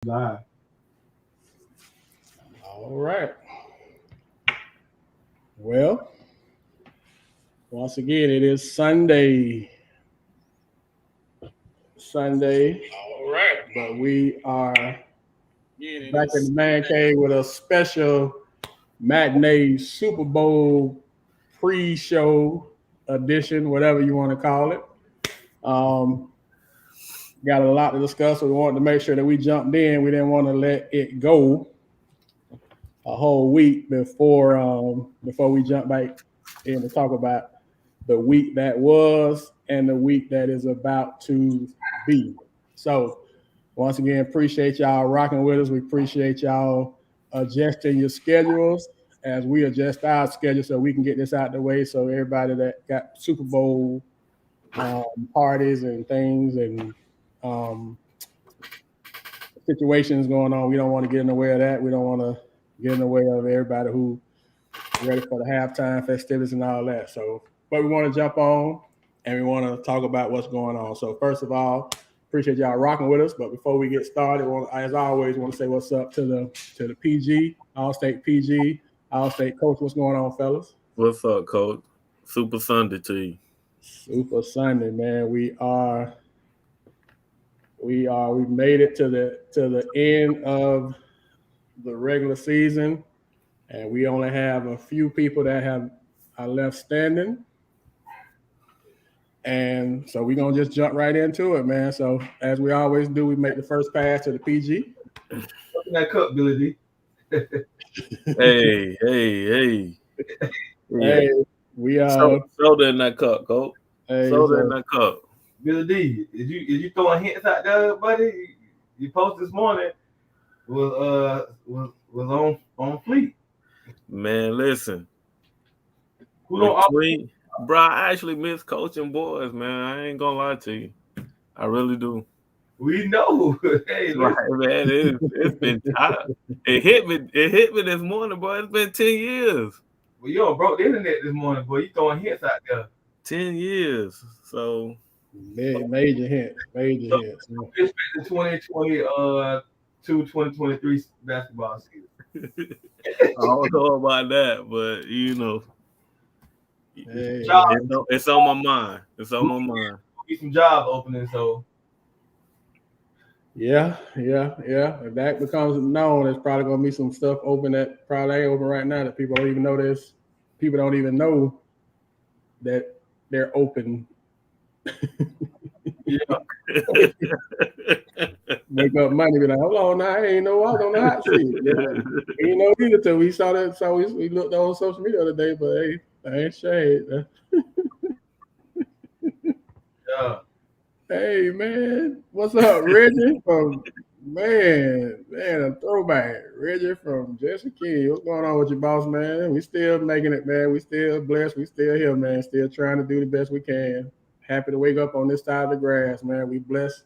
Live. All right. Well, once again, it is Sunday. All right. But we are back in the man cave with a special matinee Super Bowl pre-show edition, whatever you want to call it. Um, got a lot to discuss. So we wanted to make sure that we jumped in. We didn't want to let it go a whole week before we jump back in to talk about the week that was and the week that is about to be. So once again, appreciate y'all rocking with us. We appreciate y'all adjusting your schedules as we adjust our schedule so we can get this out the way. So everybody that got Super Bowl parties and things and um, situations going on, we don't want to get in the way of that. We don't want to get in the way of everybody who ready for the halftime festivities and all that. So, but we want to jump on and we want to talk about what's going on. So, first of all, appreciate y'all rocking with us. But before we get started, as always, want to say what's up to the PG, All State PG, All State Coach. What's going on, fellas? What's up, Coach? Super Sunday to you. Super Sunday, man. We made it to the end of the regular season, and we only have a few people that are left standing. And so we're gonna just jump right into it, man. So as we always do, we make the first pass to the PG. Open that cup, Billy D. Hey. Hey, we soda in that cup, Coach. Soda in that cup. Billy D, is you throwing hints out there, buddy? You post this morning was on fleet. Man, listen. Who don't Bro, I actually miss coaching boys, man. I ain't gonna lie to you. I really do. We know. Hey, right, man. It's been time. It hit me this morning, boy. It's been 10 years. Well, you broke the internet this morning, boy. You throwing hints out there. 10 years. So major hints. It's the 2020 to 2023 basketball season. I don't know about that, but you know. Hey, it's on my mind. It's on my mind. Be some job openings, so yeah. If that becomes known, there's probably gonna be some stuff open that probably ain't open right now that people don't even know this. People don't even know that they're open. Yeah. Make up money, be like, hold on, now I ain't know I was on the hot seat. Yeah. Ain't know either till we saw that. So we looked on social media the other day, but hey, I ain't shade. Yeah. Hey man, what's up, Reggie? A throwback. Reggie from Jesse King. What's going on with your boss, man? We still making it, man. We still blessed. We still here, man. Still trying to do the best we can. Happy to wake up on this side of the grass, man. We blessed,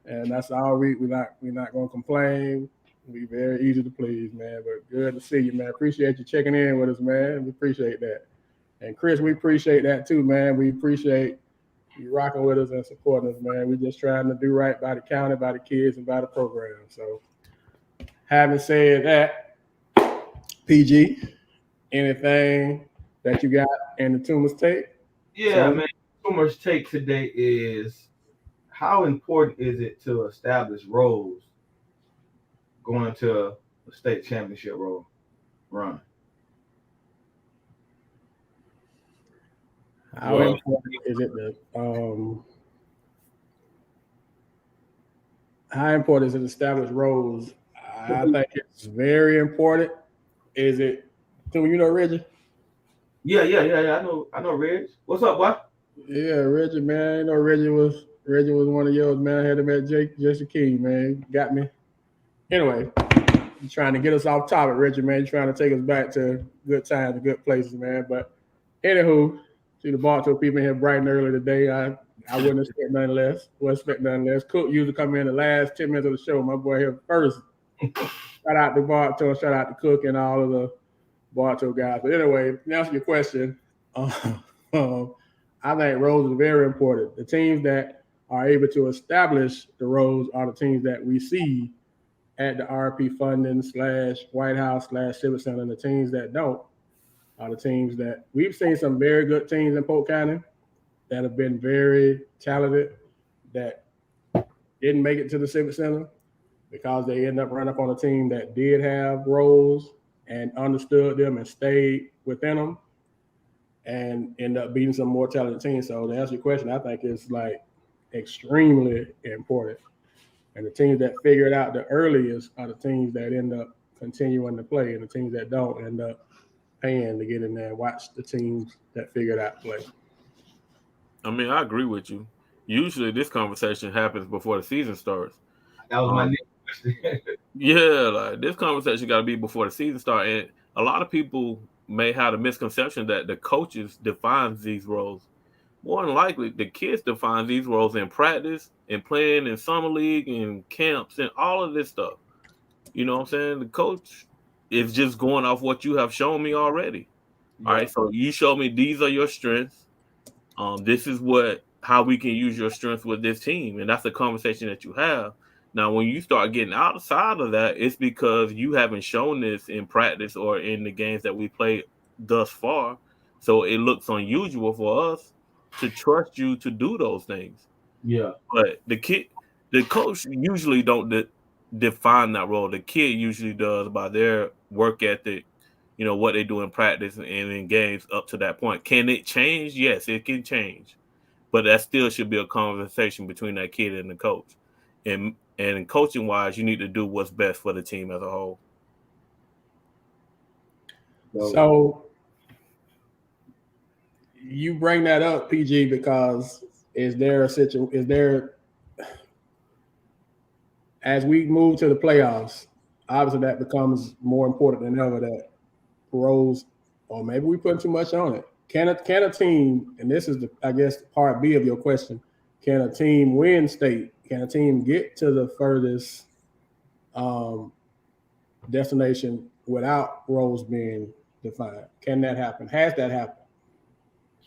and that's all we're not gonna complain. We very easy to please, man. But good to see you, man. Appreciate you checking in with us, man. We appreciate that. And Chris, we appreciate that too, man. We appreciate you rocking with us and supporting us, man. We're just trying to do right by the county, by the kids, and by the program. So, having said that, PG, anything that you got in the Tumors take? Yeah, man. Tumors take today is how important is it to establish roles going to a state championship run? How important is it to establish roles? I think it's very important. Is it? So you know Reggie? Yeah. I know Reg. What's up, boy? Yeah, Reggie, man. I know Reggie was one of yours, man. I had him at Jesse King, man. Got me. Anyway, you're trying to get us off topic, Reggie, man. You're trying to take us back to good times and good places, man. But anywho, see the Bartow people here bright and early today. I wouldn't expect nothing less. Cook usually come in the last 10 minutes of the show. My boy here first. Shout out to Bartow, shout out to Cook and all of the Bartow guys. But anyway, to answer your question, I think roles are very important. The teams that are able to establish the roles are the teams that we see at the RP funding / White House / Civic Center, and the teams that don't are the teams that we've seen some very good teams in Polk County that have been very talented that didn't make it to the Civic Center because they ended up running up on a team that did have roles and understood them and stayed within them and end up beating some more talented teams. So to answer your question, I think it's like extremely important. And the teams that figure it out the earliest are the teams that end up continuing to play, and the teams that don't end up paying to get in there and watch the teams that figure it out play. I mean, I agree with you. Usually, this conversation happens before the season starts. That was my next question. Yeah, like this conversation got to be before the season starts. And a lot of people may have the misconception that the coaches defines these roles. More than likely, the kids define these roles in practice and playing in summer league and camps and all of this stuff. You know what I'm saying? The coach is just going off what you have shown me already. Yeah. All right, so you show me these are your strengths. This is how we can use your strengths with this team, and that's the conversation that you have. Now, when you start getting outside of that, it's because you haven't shown this in practice or in the games that we played thus far. So it looks unusual for us to trust you to do those things. Yeah. But the coach usually don't define that role. The kid usually does by their work ethic, you know, what they do in practice and in games up to that point. Can it change? Yes, it can change. But that still should be a conversation between that kid and the coach. And coaching wise, you need to do what's best for the team as a whole. So you bring that up, PG, because is there as we move to the playoffs, obviously that becomes more important than ever, that roles, or maybe we put too much on it. Can a team, and this is I guess part B of your question, can a team win state? Can a team get to the furthest destination without roles being defined? Can that happen? Has that happened?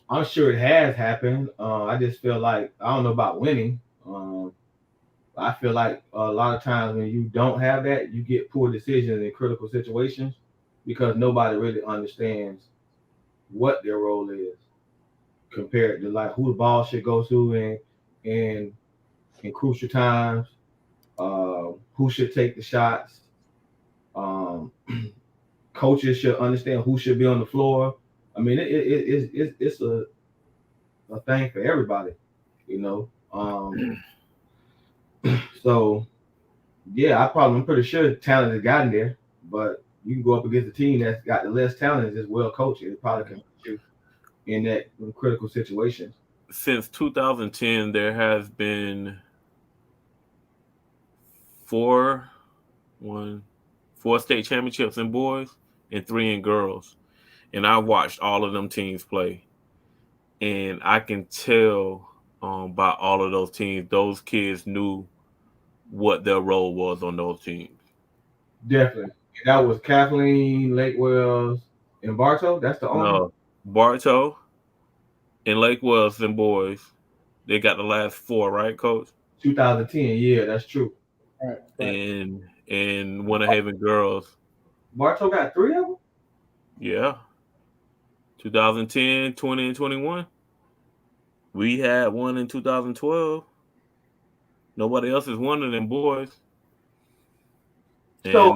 I'm sure it has happened. I just feel like, I don't know about winning. I feel like a lot of times when you don't have that, you get poor decisions in critical situations because nobody really understands what their role is compared to like who the ball should go to in crucial times, who should take the shots. Coaches should understand who should be on the floor. I mean, it's a thing for everybody, you know. So yeah, I'm pretty sure talent has gotten there, but you can go up against a team that's got the less talent and is well coached. It probably can put you in that critical situations. Since 2010, there has been four state championships in boys and 3 in girls. And I watched all of them teams play. And I can tell by all of those teams, those kids knew what their role was on those teams. Definitely. That was Kathleen, Lake Wells, and Bartow. That's the only. No, Bartow and Lake Wells and boys. They got the last 4, right, Coach? 2010, yeah, that's true. Right. And Winter Haven girls. Bartow got 3 of them? Yeah. 2010, 20, and 21. We had one in 2012. Nobody else has won it in boys. So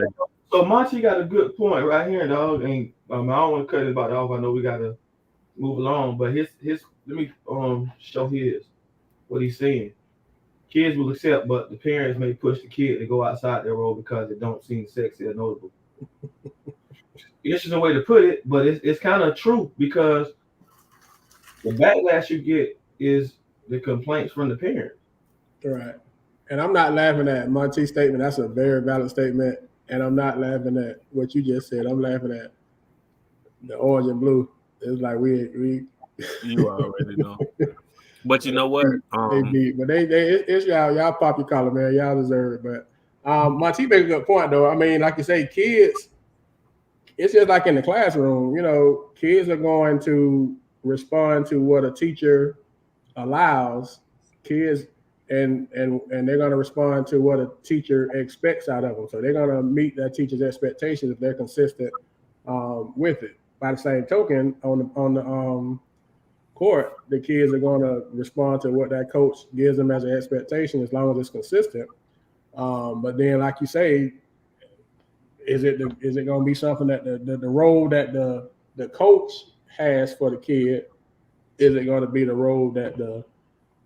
Monty got a good point right here, dog. And I don't want to cut it about off. I know we got to move along, but his let me show what he's saying. Kids will accept, but the parents may push the kid to go outside their role because it don't seem sexy or notable. It's just a way to put it, but it's kind of true because the backlash you get is the complaints from the parents. Right. And I'm not laughing at Monty's statement. That's a very valid statement. And I'm not laughing at what you just said. I'm laughing at the orange and blue. It's like we You already know. But you know what? It's y'all pop your collar, man. Y'all deserve it. But Monty made a good point though. I mean, like you say, kids, it's just like in the classroom, you know, kids are going to respond to what a teacher allows. Kids and they're going to respond to what a teacher expects out of them. So they're going to meet that teacher's expectations if they're consistent with it. By the same token, on the court, the kids are going to respond to what that coach gives them as an expectation as long as it's consistent. But then, like you say, is it going to be something that the role that the coach has for the kid? Is it going to be the role that the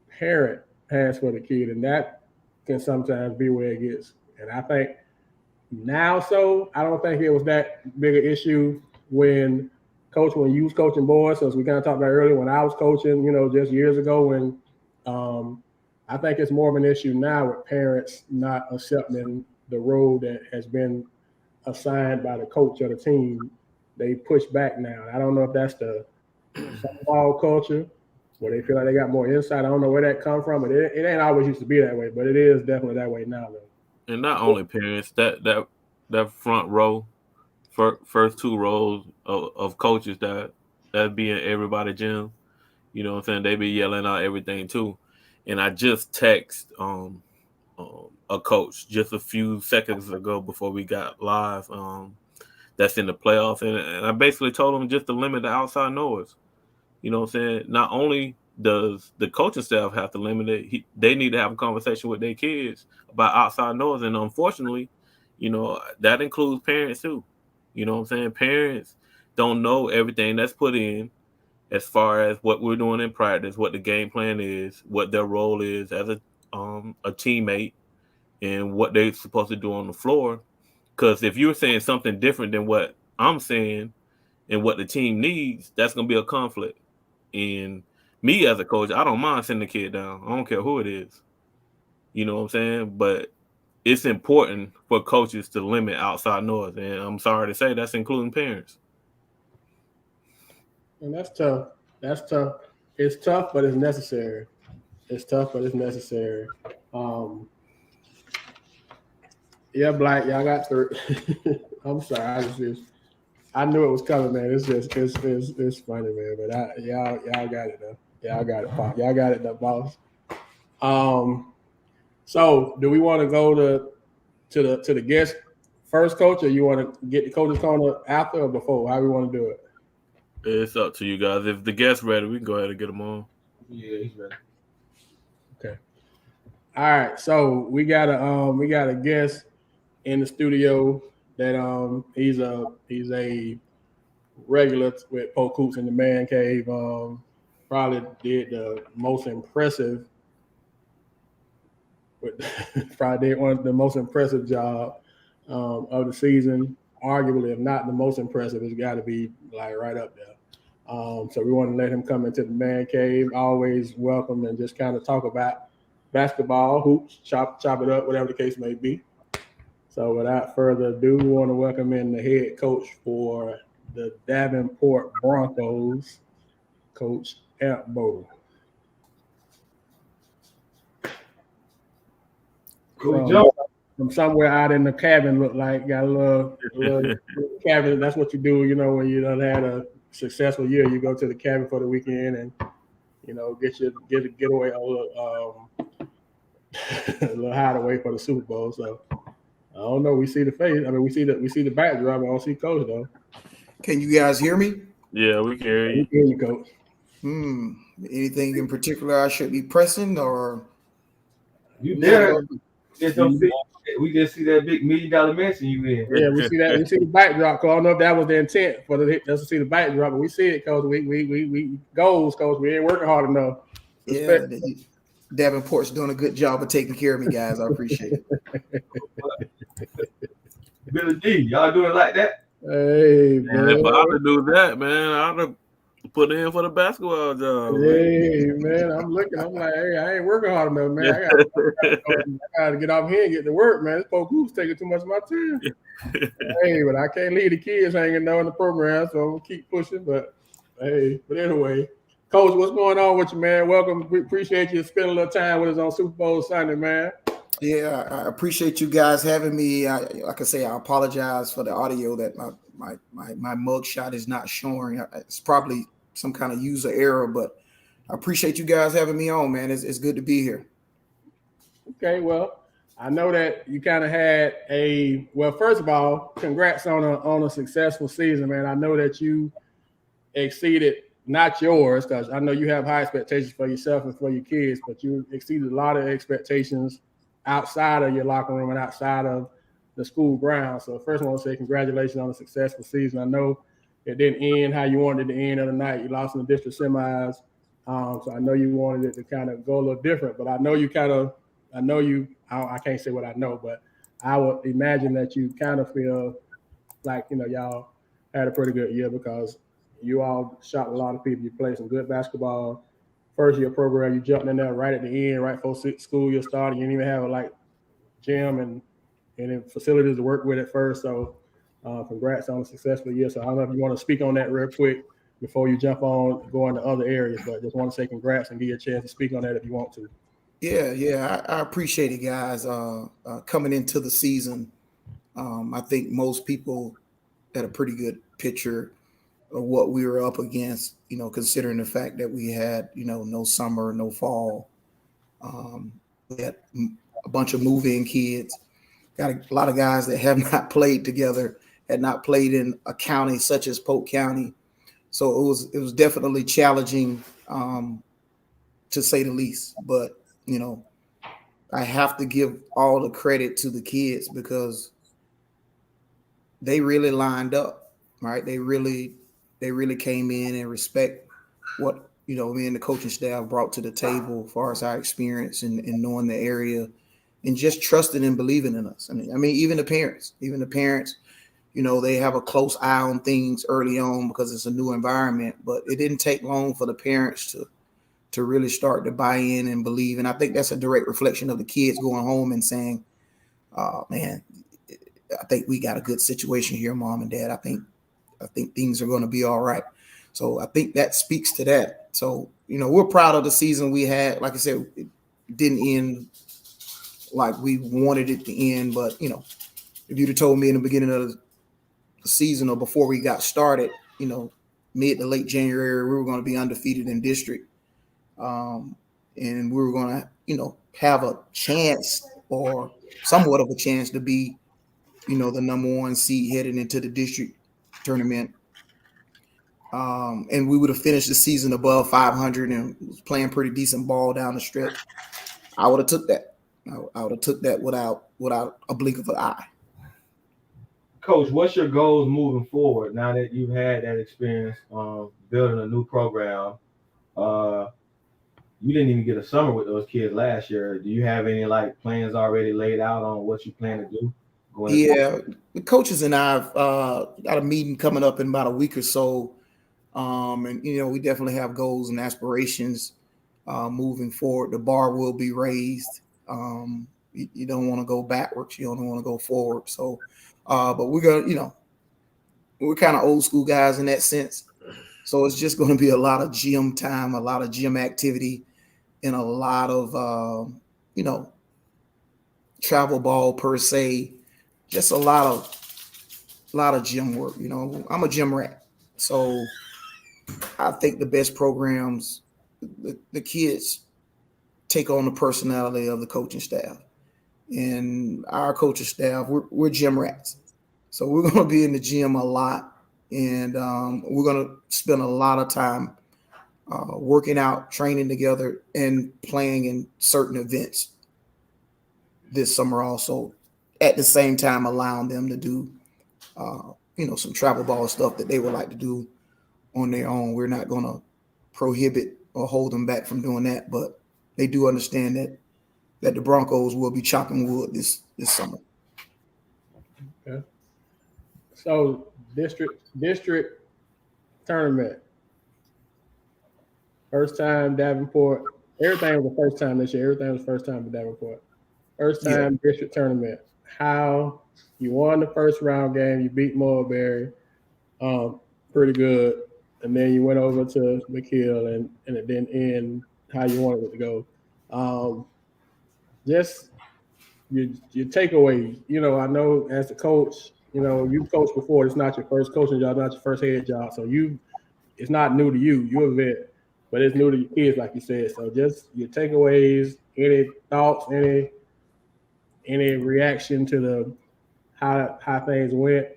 parent has for the kid? And that can sometimes be where it gets. And I think now, I don't think it was that big an issue when you was coaching boys. So as we kind of talked about earlier, when I was coaching, just years ago, when I think it's more of an issue now with parents not accepting the role that has been assigned by the coach of the team. They push back now. I don't know if that's the football culture where they feel like they got more insight. I don't know where that come from, but it ain't always used to be that way, but it is definitely that way now, though. And not only parents, that front row, first two rows of coaches that be in everybody's gym, you know what I'm saying? They be yelling out everything too. And I just text a coach just a few seconds ago before we got live. That's in the playoffs, and I basically told him just to limit the outside noise. You know what I'm saying? Not only does the coaching staff have to limit it, they need to have a conversation with their kids about outside noise. And unfortunately, that includes parents too. You know what I'm saying? Parents don't know everything that's put in as far as what we're doing in practice, what the game plan is, what their role is as a teammate, and what they're supposed to do on the floor. Because if you're saying something different than what I'm saying and what the team needs, that's going to be a conflict. And me as a coach, I don't mind sending the kid down. I don't care who it is. You know what I'm saying? But it's important for coaches to limit outside noise. And I'm sorry to say that's including parents. And that's tough. It's tough, but it's necessary. Yeah, Black, y'all got through. I'm sorry. I knew it was coming, man. It's funny, man. But y'all got it though. Y'all got it, Pop. Y'all got it, though, boss. So do we want to go to the guest first, coach, or you want to get the coach's corner after or before? How we want to do it? It's up to you guys. If the guest's ready, we can go ahead and get them on. Yeah, he's ready. Okay. All right. So we got a guest in the studio that he's a regular with Polk Hoops in the Man Cave. Probably did the most impressive probably did one of the most impressive job of the season. Arguably, if not the most impressive, it's got to be like right up there. So we want to let him come into the Man Cave. Always welcome and just kind of talk about basketball, hoops, chop it up, whatever the case may be. So without further ado, we want to welcome in the head coach for the Davenport Broncos, Coach Ambo. From somewhere out in the cabin, look like got a little cabin. That's what you do, when you done had a successful year. You go to the cabin for the weekend and get a getaway, a little hideaway for the Super Bowl. So I don't know. We see the face. I mean, we see the backdrop. I don't see Coach though. Can you guys hear me? Yeah, we can hear you. We can hear you, Coach. Anything in particular I should be pressing or? You there? We just see that big $1 million mansion you in. Yeah, we see that. We see the backdrop. Cause I don't know if that was the intent for us to see the backdrop, but we see it, Coach. We goals, Coach. We ain't working hard enough. Yeah, Davenport's doing a good job of taking care of me, guys. I appreciate it. Billy D, y'all doing like that? Hey, man. If I could do that, man, I'd have put in for the basketball job. Hey, man, I'm like, hey, I ain't working hard enough, man. I gotta get off here and get to work, man. This Polk Hoops taking too much of my time. Hey, but I can't leave the kids hanging down in the program, so I'm gonna keep pushing. But hey, anyway, Coach, what's going on with you, man? Welcome. We appreciate you spending a little time with us on Super Bowl Sunday, man. Yeah, I appreciate you guys having me. Like I say, I apologize for the audio that my mug shot is not showing. It's probably some kind of user error, but I appreciate you guys having me on, man. It's good to be here. Okay, well, I know that you kind of had first of all, congrats on a successful season, man. I know that you exceeded not yours, because I know you have high expectations for yourself and for your kids, but you exceeded a lot of expectations outside of your locker room and outside of the school grounds. So first I want to say congratulations on a successful season. I know it didn't end how you wanted it to end of the night. You lost in the district semis. So I know you wanted it to kind of go a little different, but I can't say what I know, but I would imagine that you kind of feel like, y'all had a pretty good year because you all shot a lot of people. You played some good basketball. First year program, you jumped in there right at the end, right before school year started. You didn't even have a gym and facilities to work with at first. So congrats on a successful year. So I don't know if you want to speak on that real quick before you jump on going to other areas, but just want to say congrats and give you a chance to speak on that if you want to. Yeah, I appreciate it, guys. Coming into the season, I think most people had a pretty good picture of what we were up against, considering the fact that we had, no summer, no fall. We had a bunch of move-in kids. Got a lot of guys that have not played together, had not played in a county such as Polk County. So it was definitely challenging, to say the least. But, I have to give all the credit to the kids because they really lined up, right? They really came in and respect what, me and the coaching staff brought to the table as far as our experience and knowing the area and just trusting and believing in us. I mean, even the parents, they have a close eye on things early on because it's a new environment, but it didn't take long for the parents to really start to buy in and believe. And I think that's a direct reflection of the kids going home and saying, oh man, I think we got a good situation here, Mom and Dad. I think things are going to be all right. So I think that speaks to that. So, we're proud of the season we had. Like I said, it didn't end like we wanted it to end. But, if you'd have told me in the beginning of the season or before we got started, mid to late January, we were going to be undefeated in district. And we were going to, have a chance or somewhat of a chance to be, the number one seed headed into the district tournament. And we would have finished the season above 500 and was playing pretty decent ball down the stretch. I would have took that. I would have took that without a blink of an eye. Coach, what's your goals moving forward now that you've had that experience building a new program? You didn't even get a summer with those kids last year. Do you have any plans already laid out on what you plan to do? The coaches and I've got a meeting coming up in about a week or so. And we definitely have goals and aspirations moving forward. The bar will be raised. You don't want to go backwards. You only want to go forward. So, but we're gonna, we're kind of old school guys in that sense. So it's just going to be a lot of gym time, a lot of gym activity, and a lot of travel ball per se. Just a lot of gym work. I'm a gym rat, so I think the best programs, the kids take on the personality of the coaching staff, and our coaching staff, we're gym rats. So we're going to be in the gym a lot, and we're going to spend a lot of time working out, training together, and playing in certain events this summer also. At the same time, allowing them to do, some travel ball stuff that they would like to do on their own. We're not going to prohibit or hold them back from doing that, but they do understand that the Broncos will be chopping wood this summer. Okay. So district tournament. First time Davenport. Everything was the first time this year. Everything was first time for Davenport. First time district tournament. How you won the first round game, you beat Mulberry, pretty good, and then you went over to McKeel and it didn't end how you wanted it to go. Just your takeaways. I know as a coach, you've coached before. It's not your first coaching job, not your first head job, so it's not new to you. You're a vet, but it's new to your kids, like you said. So just your takeaways, any thoughts, any any reaction to the how things went,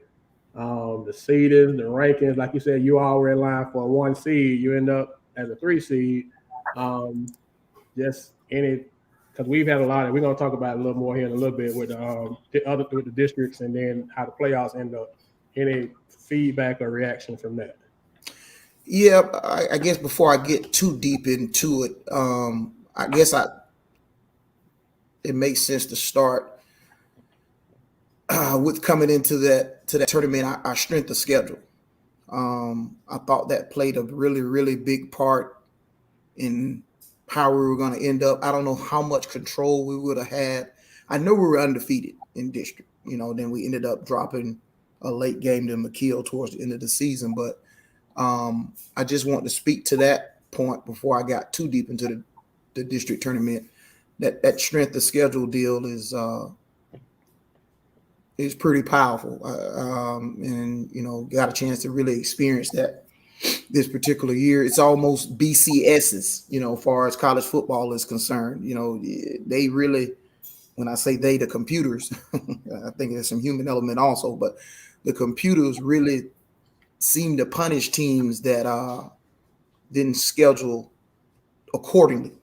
the seedings, the rankings. Like you said, you already in line for a 1 seed. You end up as a 3 seed. Just any, because we've had a lot of. We're gonna talk about it a little more here in a little bit with with the districts and then how the playoffs end up. Any feedback or reaction from that? Yeah, I guess before I get too deep into it, I guess it makes sense to start with coming into that tournament. Our strength of schedule. I thought that played a really, really big part in how we were going to end up. I don't know how much control we would have had. I know we were undefeated in district. Then we ended up dropping a late game to McKeel towards the end of the season. But I just want to speak to that point before I got too deep into the district tournament. That strength of schedule deal is pretty powerful, and got a chance to really experience that this particular year. It's almost BCS's, as far as college football is concerned. They really, when I say they, the computers, I think there's some human element also, but the computers really seem to punish teams that didn't schedule accordingly.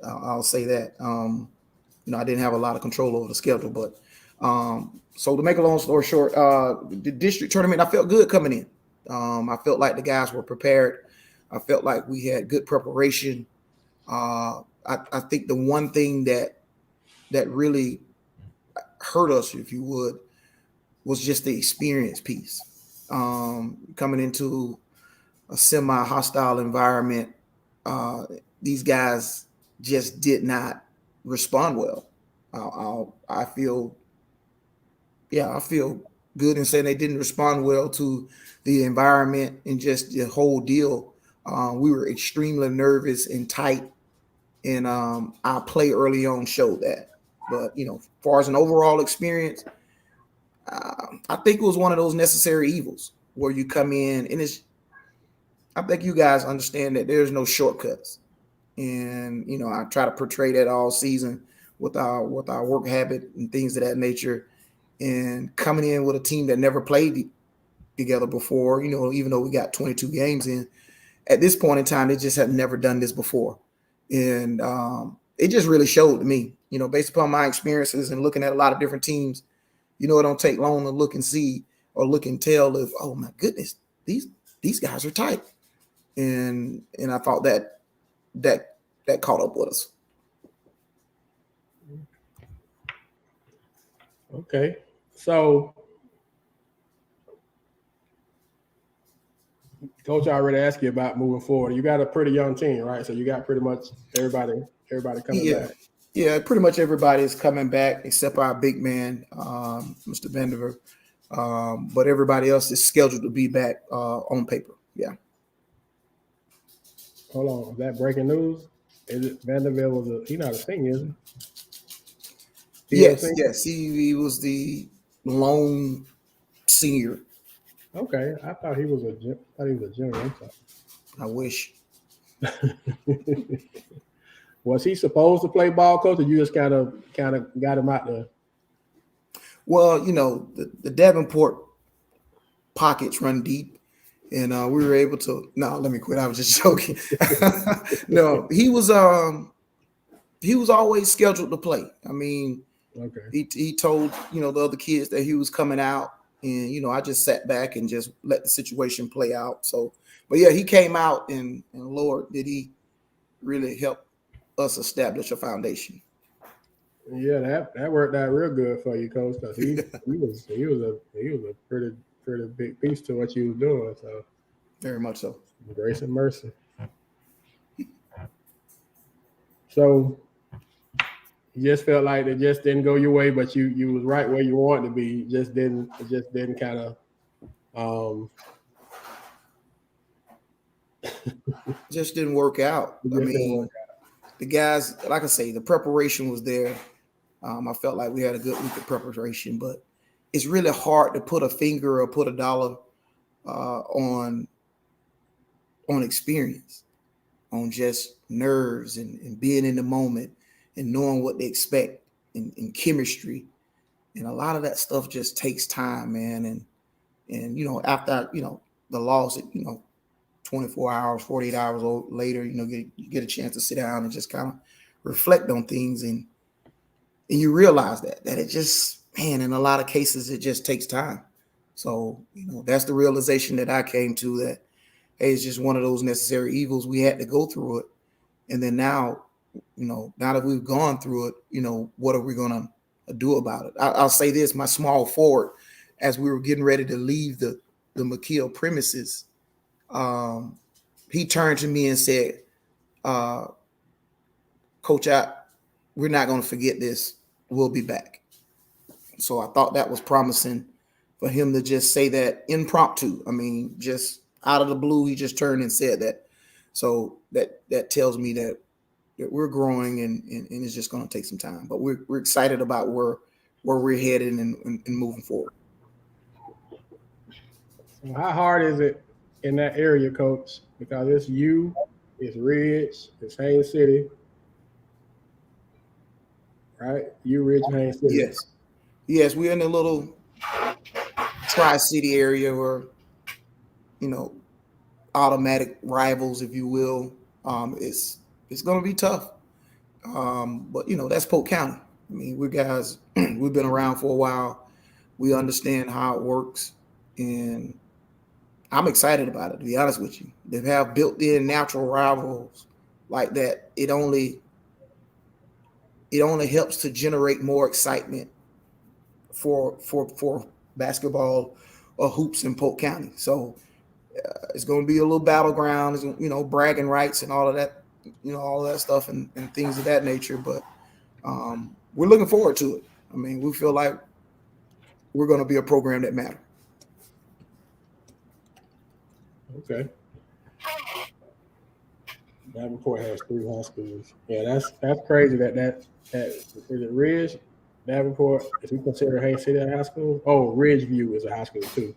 I'll say that. I didn't have a lot of control over the schedule, but so to make a long story short, the district tournament, I felt good coming in. I felt like the guys were prepared. I felt like we had good preparation. I think the one thing that really hurt us, if you would, was just the experience piece. Coming into a semi-hostile environment, these guys just did not respond well. I feel good in saying they didn't respond well to the environment and just the whole deal. We were extremely nervous and tight, and our play early on showed that. But as far as an overall experience, I think it was one of those necessary evils where you come in and I think you guys understand that there's no shortcuts, and I try to portray that all season with our work habit and things of that nature. And coming in with a team that never played together before, even though we got 22 games in, at this point in time, they just have never done this before. And it just really showed to me, based upon my experiences and looking at a lot of different teams, it don't take long to look and see or look and tell if, oh my goodness, these guys are tight. And I thought that caught up with us. Okay. So, Coach, I already asked you about moving forward. You got a pretty young team, right? So you got pretty much everybody coming back. Yeah, pretty much everybody is coming back except our big man, Mr. Vanderver. But everybody else is scheduled to be back on paper. Yeah. Hold on. Is that breaking news? Is it Vanderbilt he's not a senior, is he? Yes. He was the lone senior. Okay. I thought he was a junior. I'm sorry. I wish. Was he supposed to play ball, Coach, or you just kind of got him out there? Well, the Davenport pockets run deep, and we were able to. No, let me quit. I was just joking. No, he was always scheduled to play. I mean, okay. He told the other kids that he was coming out, and I just sat back and just let the situation play out. So, but yeah, he came out, and Lord, did he really help us establish a foundation. Yeah, that worked out real good for you, Coach, because he was a pretty big piece to what you was doing. So very much so. Grace and mercy. So you just felt like it just didn't go your way, but you was right where you wanted to be. It just didn't kind of just didn't work out. The guys, like I say, the preparation was there. I felt like we had a good week of preparation, but it's really hard to put a finger or put a dollar on experience, on just nerves and being in the moment and knowing what they expect and chemistry. And a lot of that stuff just takes time, man. And after the loss, 24 hours, 48 hours later, you get a chance to sit down and just kind of reflect on things, and you realize that it just, man, in a lot of cases it just takes time. So that's the realization that I came to, that hey, it's just one of those necessary evils. We had to go through it, and then now that we've gone through it, what are we gonna do about it? I'll say this: my small forward, as we were getting ready to leave the McKeel premises, he turned to me and said, Coach, we're not going to forget this. We'll be back. So I thought that was promising for him to just say that impromptu. I mean, just out of the blue, he just turned and said that. So that tells me that we're growing, and it's just going to take some time. But we're excited about where we're headed and moving forward. So how hard is it in that area, Coach? Because it's you, it's Ridge, it's Haines City, right? You, Ridge, and Haines City. Yes, we're in a little Tri-City area where, automatic rivals, if you will. It's going to be tough. But that's Polk County. I mean, we've been around for a while. We understand how it works, and I'm excited about it, to be honest with you. They have built-in natural rivals like that. It only helps to generate more excitement for basketball or hoops in Polk County. So it's going to be a little battleground, bragging rights and all of that, all of that stuff and things of that nature. But we're looking forward to it. I mean, we feel like we're going to be a program that matters. Okay. Davenport has 3 high schools. Yeah, that's crazy. That is it Ridge, Davenport. If we consider Haines City a high school, Ridgeview is a high school too.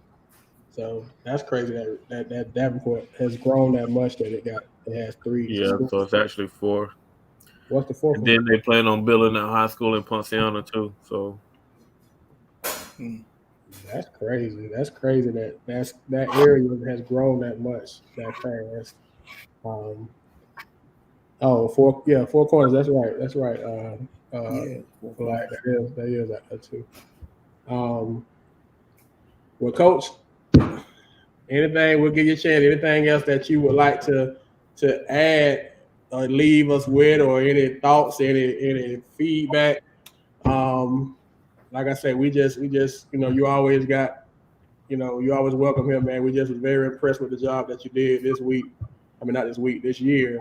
So that's crazy that Davenport has grown that much that it has 3. Yeah, so it's actually 4. What's the 4th? And then they plan on building a high school in Ponciana too. So that's crazy. That's crazy that area has grown that much that fast. Four Corners. That's right. That's right. Black. That is that too. Well, Coach, anything, we'll give you a chance. Anything else that you would like to add or leave us with, or any thoughts, any feedback? Like I said, we just you always got, you always welcome here, man. We just was very impressed with the job that you did this week. I mean, not this week, this year,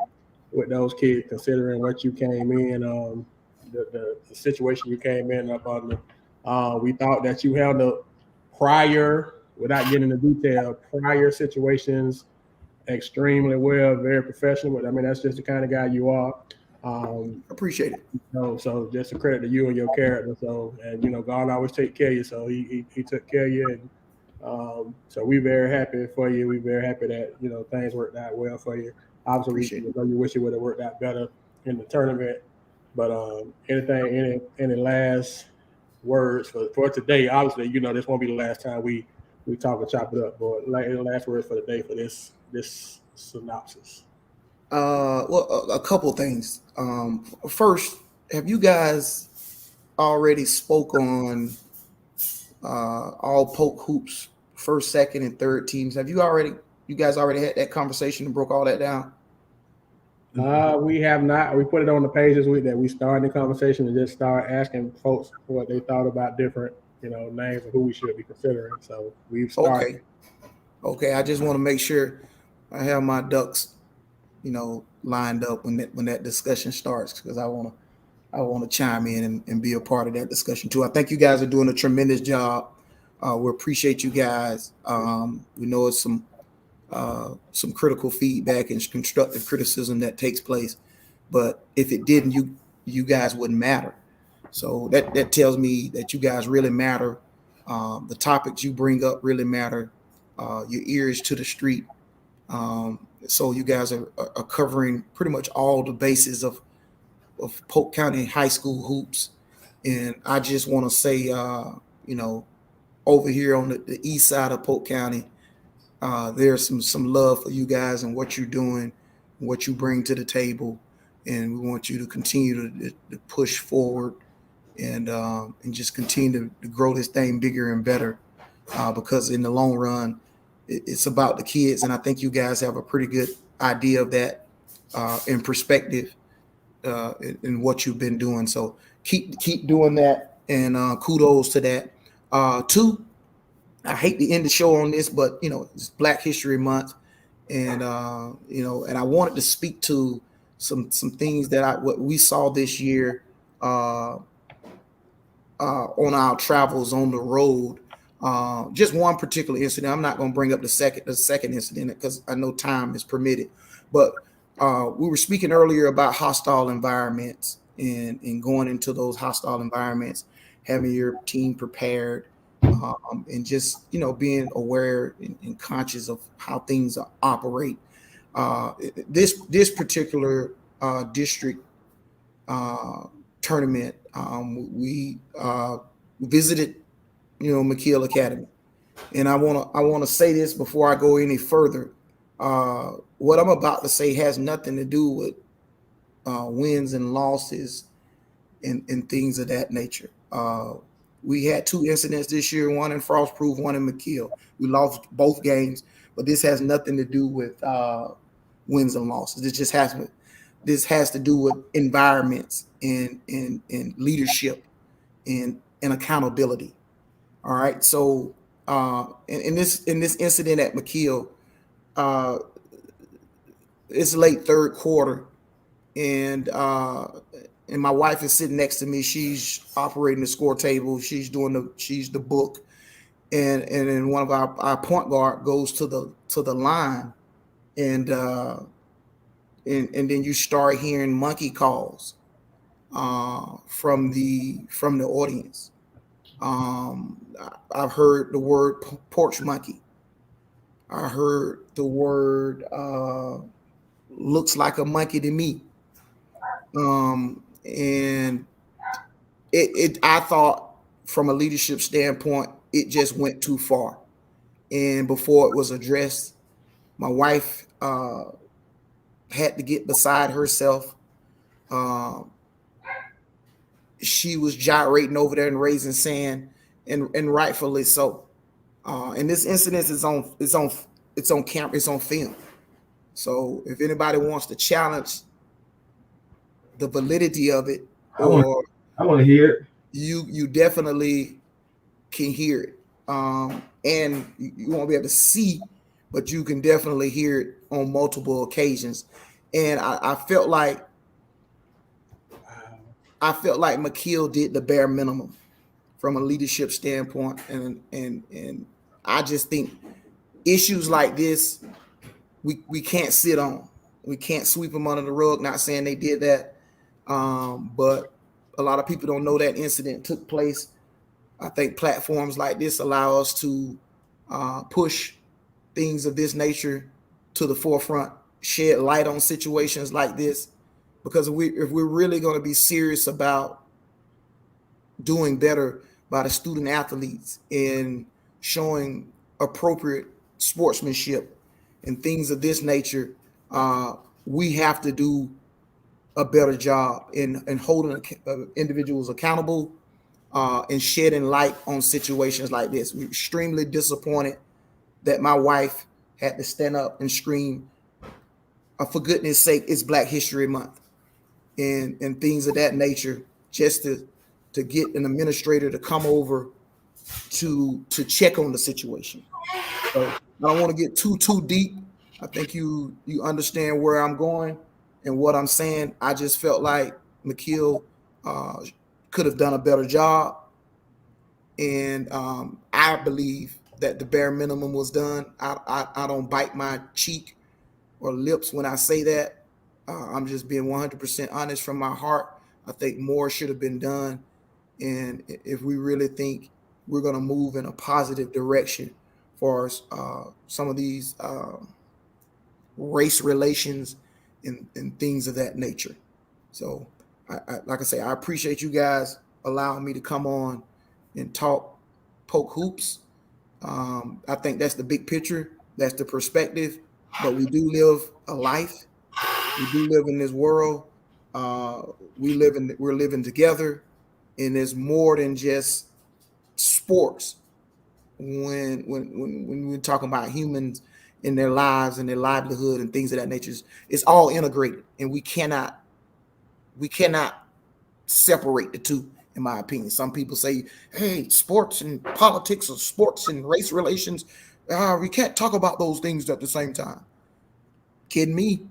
with those kids, considering what you came in, the situation you came in up under. We thought that you handled prior, without getting into detail, prior situations extremely well, very professional. But I mean, that's just the kind of guy you are. Appreciate it. So just a credit to you and your character. So, and God always take care of you. So he took care of you, and so we're very happy for you. We're very happy that things worked out well for you. Obviously, you wish it would have worked out better in the tournament. But any last words for today? Obviously, this won't be the last time we talk and chop it up. But last words for the day for this synopsis. Well, a couple things. First, have you guys already spoke on all Polk hoops, first, second, and third teams? You guys already had that conversation and broke all that down? We have not. We put it on the page this week that we started the conversation and just start asking folks what they thought about different, names and who we should be considering. So we've started. Okay. I just want to make sure I have my ducks, lined up when that discussion starts, because I want to chime in and be a part of that discussion too. I think you guys are doing a tremendous job. We appreciate you guys. We know it's some critical feedback and constructive criticism that takes place, but if it didn't, you guys wouldn't matter. So that tells me that you guys really matter. The topics you bring up really matter. Your ears to the street. So you guys are covering pretty much all the bases of Polk County high school hoops. And I just want to say, you know, over here on the east side of Polk County, there's some love for you guys and what you're doing, what you bring to the table, and we want you to continue to push forward and just continue to grow this thing bigger and better, because in the long run, it's about the kids, and I think you guys have a pretty good idea of that in perspective in what you've been doing. So keep doing that, and kudos to that. Two, I hate to end the show on this, but you know, it's Black History Month, and you know, and I wanted to speak to some things that what we saw this year on our travels on the road. Just one particular incident. I'm not going to bring up the second incident because I know time is permitted, but we were speaking earlier about hostile environments and going into those hostile environments, having your team prepared. And just, you know, being aware and conscious of how things operate. This particular district tournament, we visited, you know, McKeel Academy, and I want to say this before I go any further. What I'm about to say has nothing to do with wins and losses and things of that nature. We had two incidents this year, one in Frostproof, one in McKeel. We lost both games, but this has nothing to do with wins and losses. This has to do with environments and leadership and accountability. All right. So in this incident at McKeel, it's late third quarter, and my wife is sitting next to me. She's operating the score table. She's the book, and then one of our point guard goes to the line, and then you start hearing monkey calls from the audience. I've heard the word porch monkey. I heard the word looks like a monkey to me. And I thought from a leadership standpoint, it just went too far. And before it was addressed, my wife had to get beside herself. She was gyrating over there and raising sand, and rightfully so. And this incident is on camera, it's on film. So if anybody wants to challenge the validity of it, I want to hear it. You definitely can hear it, and you won't be able to see, but you can definitely hear it on multiple occasions. And I felt like McKeel did the bare minimum from a leadership standpoint, and I just think issues like this we can't sit on. We can't sweep them under the rug. Not saying they did that, but a lot of people don't know that incident took place. I think platforms like this allow us to push things of this nature to the forefront, shed light on situations like this, because if we're really going to be serious about doing better by the student athletes and showing appropriate sportsmanship and things of this nature, we have to do a better job in holding individuals accountable and shedding light on situations like this. We're extremely disappointed that my wife had to stand up and scream, for goodness sake, it's Black History Month, and things of that nature, just to get an administrator to come over to check on the situation. So I don't want to get too deep. I think you understand where I'm going and what I'm saying. I just felt like McKeel could have done a better job, and I believe that the bare minimum was done. I don't bite my cheek or lips when I say that. I'm just being 100% honest from my heart. I think more should have been done, and if we really think we're going to move in a positive direction for some of these race relations and things of that nature. So, like I say, I appreciate you guys allowing me to come on and talk Polk hoops. I think that's the big picture. That's the perspective. But we do live a life. We do live in this world. We're living together, and it's more than just sports. When we're talking about humans in their lives and their livelihood and things of that nature, it's all integrated, and we cannot separate the two. In my opinion, some people say, "Hey, sports and politics or sports and race relations, we can't talk about those things at the same time." Kidding me?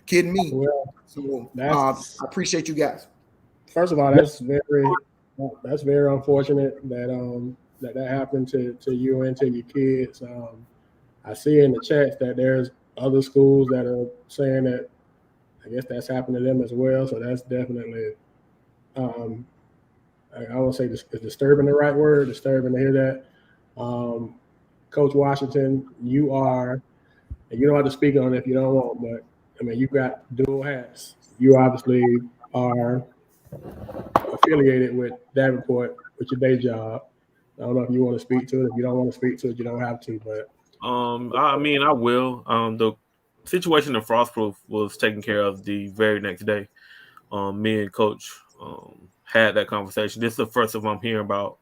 Kidding me? Well, So I appreciate you guys. First of all, that's very unfortunate that happened to you and to your kids. I see in the chat that there's other schools that are saying that I guess that's happened to them as well. So that's definitely I won't say is disturbing the right word. Disturbing to hear that. Coach Washington, you don't have to speak on it if you don't want, but I mean, you've got dual hats. You obviously are affiliated with Davenport with your day job. I don't know if you want to speak to it. If you don't want to speak to it, you don't have to. But I mean, I will. The situation in Frostproof was taken care of the very next day. Me and Coach had that conversation. This is the first of I'm hearing about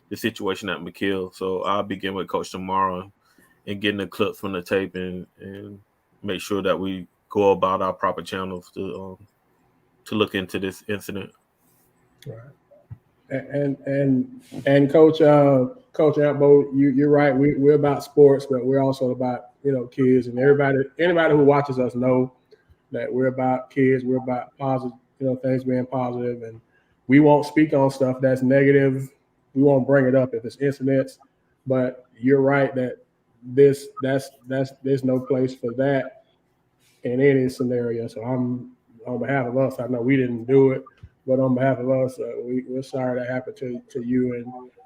the situation at McKeel. So I'll begin with Coach tomorrow and getting the clips from the tape and make sure that we go about our proper channels to look into this incident. Right. And Coach Ambo, you're right. We're about sports, but we're also about kids and anybody who watches us know that we're about kids. We're about positive, things being positive, and we won't speak on stuff that's negative. We won't bring it up if it's incidents. But you're right that there's no place for that in any scenario. So I'm on behalf of us. I know we didn't do it. But on behalf of us, we're sorry that happened to you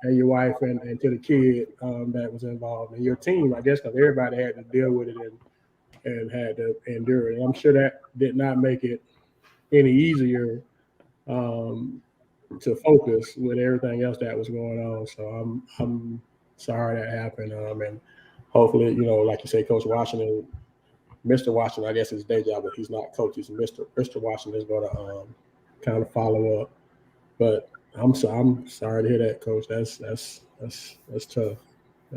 and your wife and to the kid that was involved and your team, I guess, because everybody had to deal with it and had to endure it. And I'm sure that did not make it any easier to focus with everything else that was going on. So I'm sorry that happened. And hopefully, like you say, Coach Washington, Mr. Washington, I guess is his day job, but he's not coach. He's Mr. Washington is going to kind of follow up, but I'm sorry to hear that, Coach. That's tough.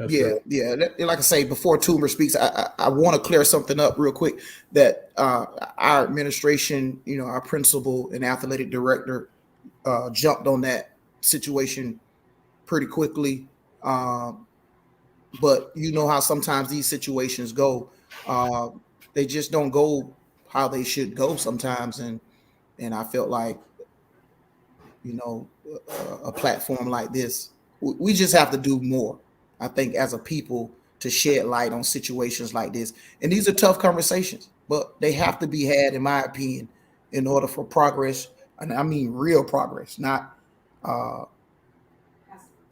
Yeah. Like I say, before Toomer speaks, I want to clear something up real quick. That our administration, our principal and athletic director, jumped on that situation pretty quickly. But you know how sometimes these situations go. They just don't go how they should go sometimes, and I felt like, a platform like this, we just have to do more, I think, as a people to shed light on situations like this. And these are tough conversations, but they have to be had, in my opinion, in order for progress. And I mean real progress, not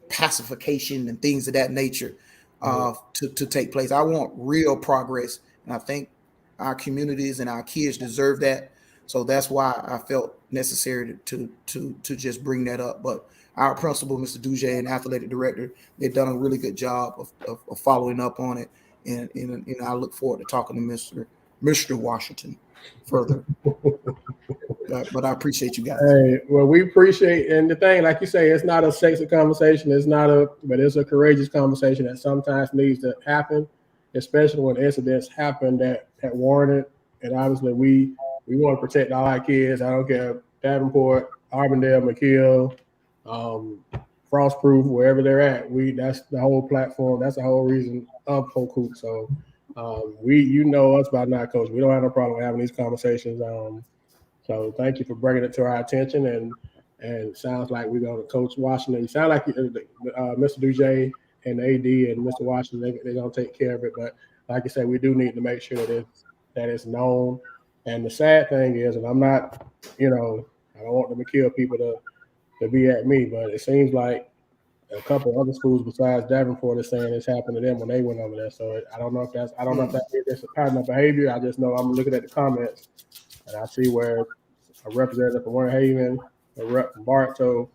pacification and things of that nature to take place. I want real progress. And I think our communities and our kids deserve that. So that's why I felt necessary to just bring that up. But our principal, Mr. Duje, and athletic director, they've done a really good job of following up on it. And I look forward to talking to Mr. Washington further. But I appreciate you guys. Hey, well, we appreciate, and the thing, like you say, it's not a sexy conversation. But it's a courageous conversation that sometimes needs to happen, especially when incidents happen that warrant it. And obviously, we want to protect all our kids. I don't care, Davenport, Arbondale, McKeel, Frostproof, wherever they're at. That's the whole platform. That's the whole reason of Polk Hoop. So you know us by now, Coach. We don't have no problem having these conversations. So thank you for bringing it to our attention. And it sounds like we're going to Coach Washington. You sound like Mr. Duje and the AD and Mr. Washington, they're going to take care of it. But like I said, we do need to make sure that it's known. And the sad thing is, and I'm not, I don't want the McKeel people to be at me, but it seems like a couple other schools besides Davenport are saying it's happened to them when they went over there. So I don't know if that's a pattern of behavior. I just know I'm looking at the comments and I see where a representative from Warren Haven a rep from Bartow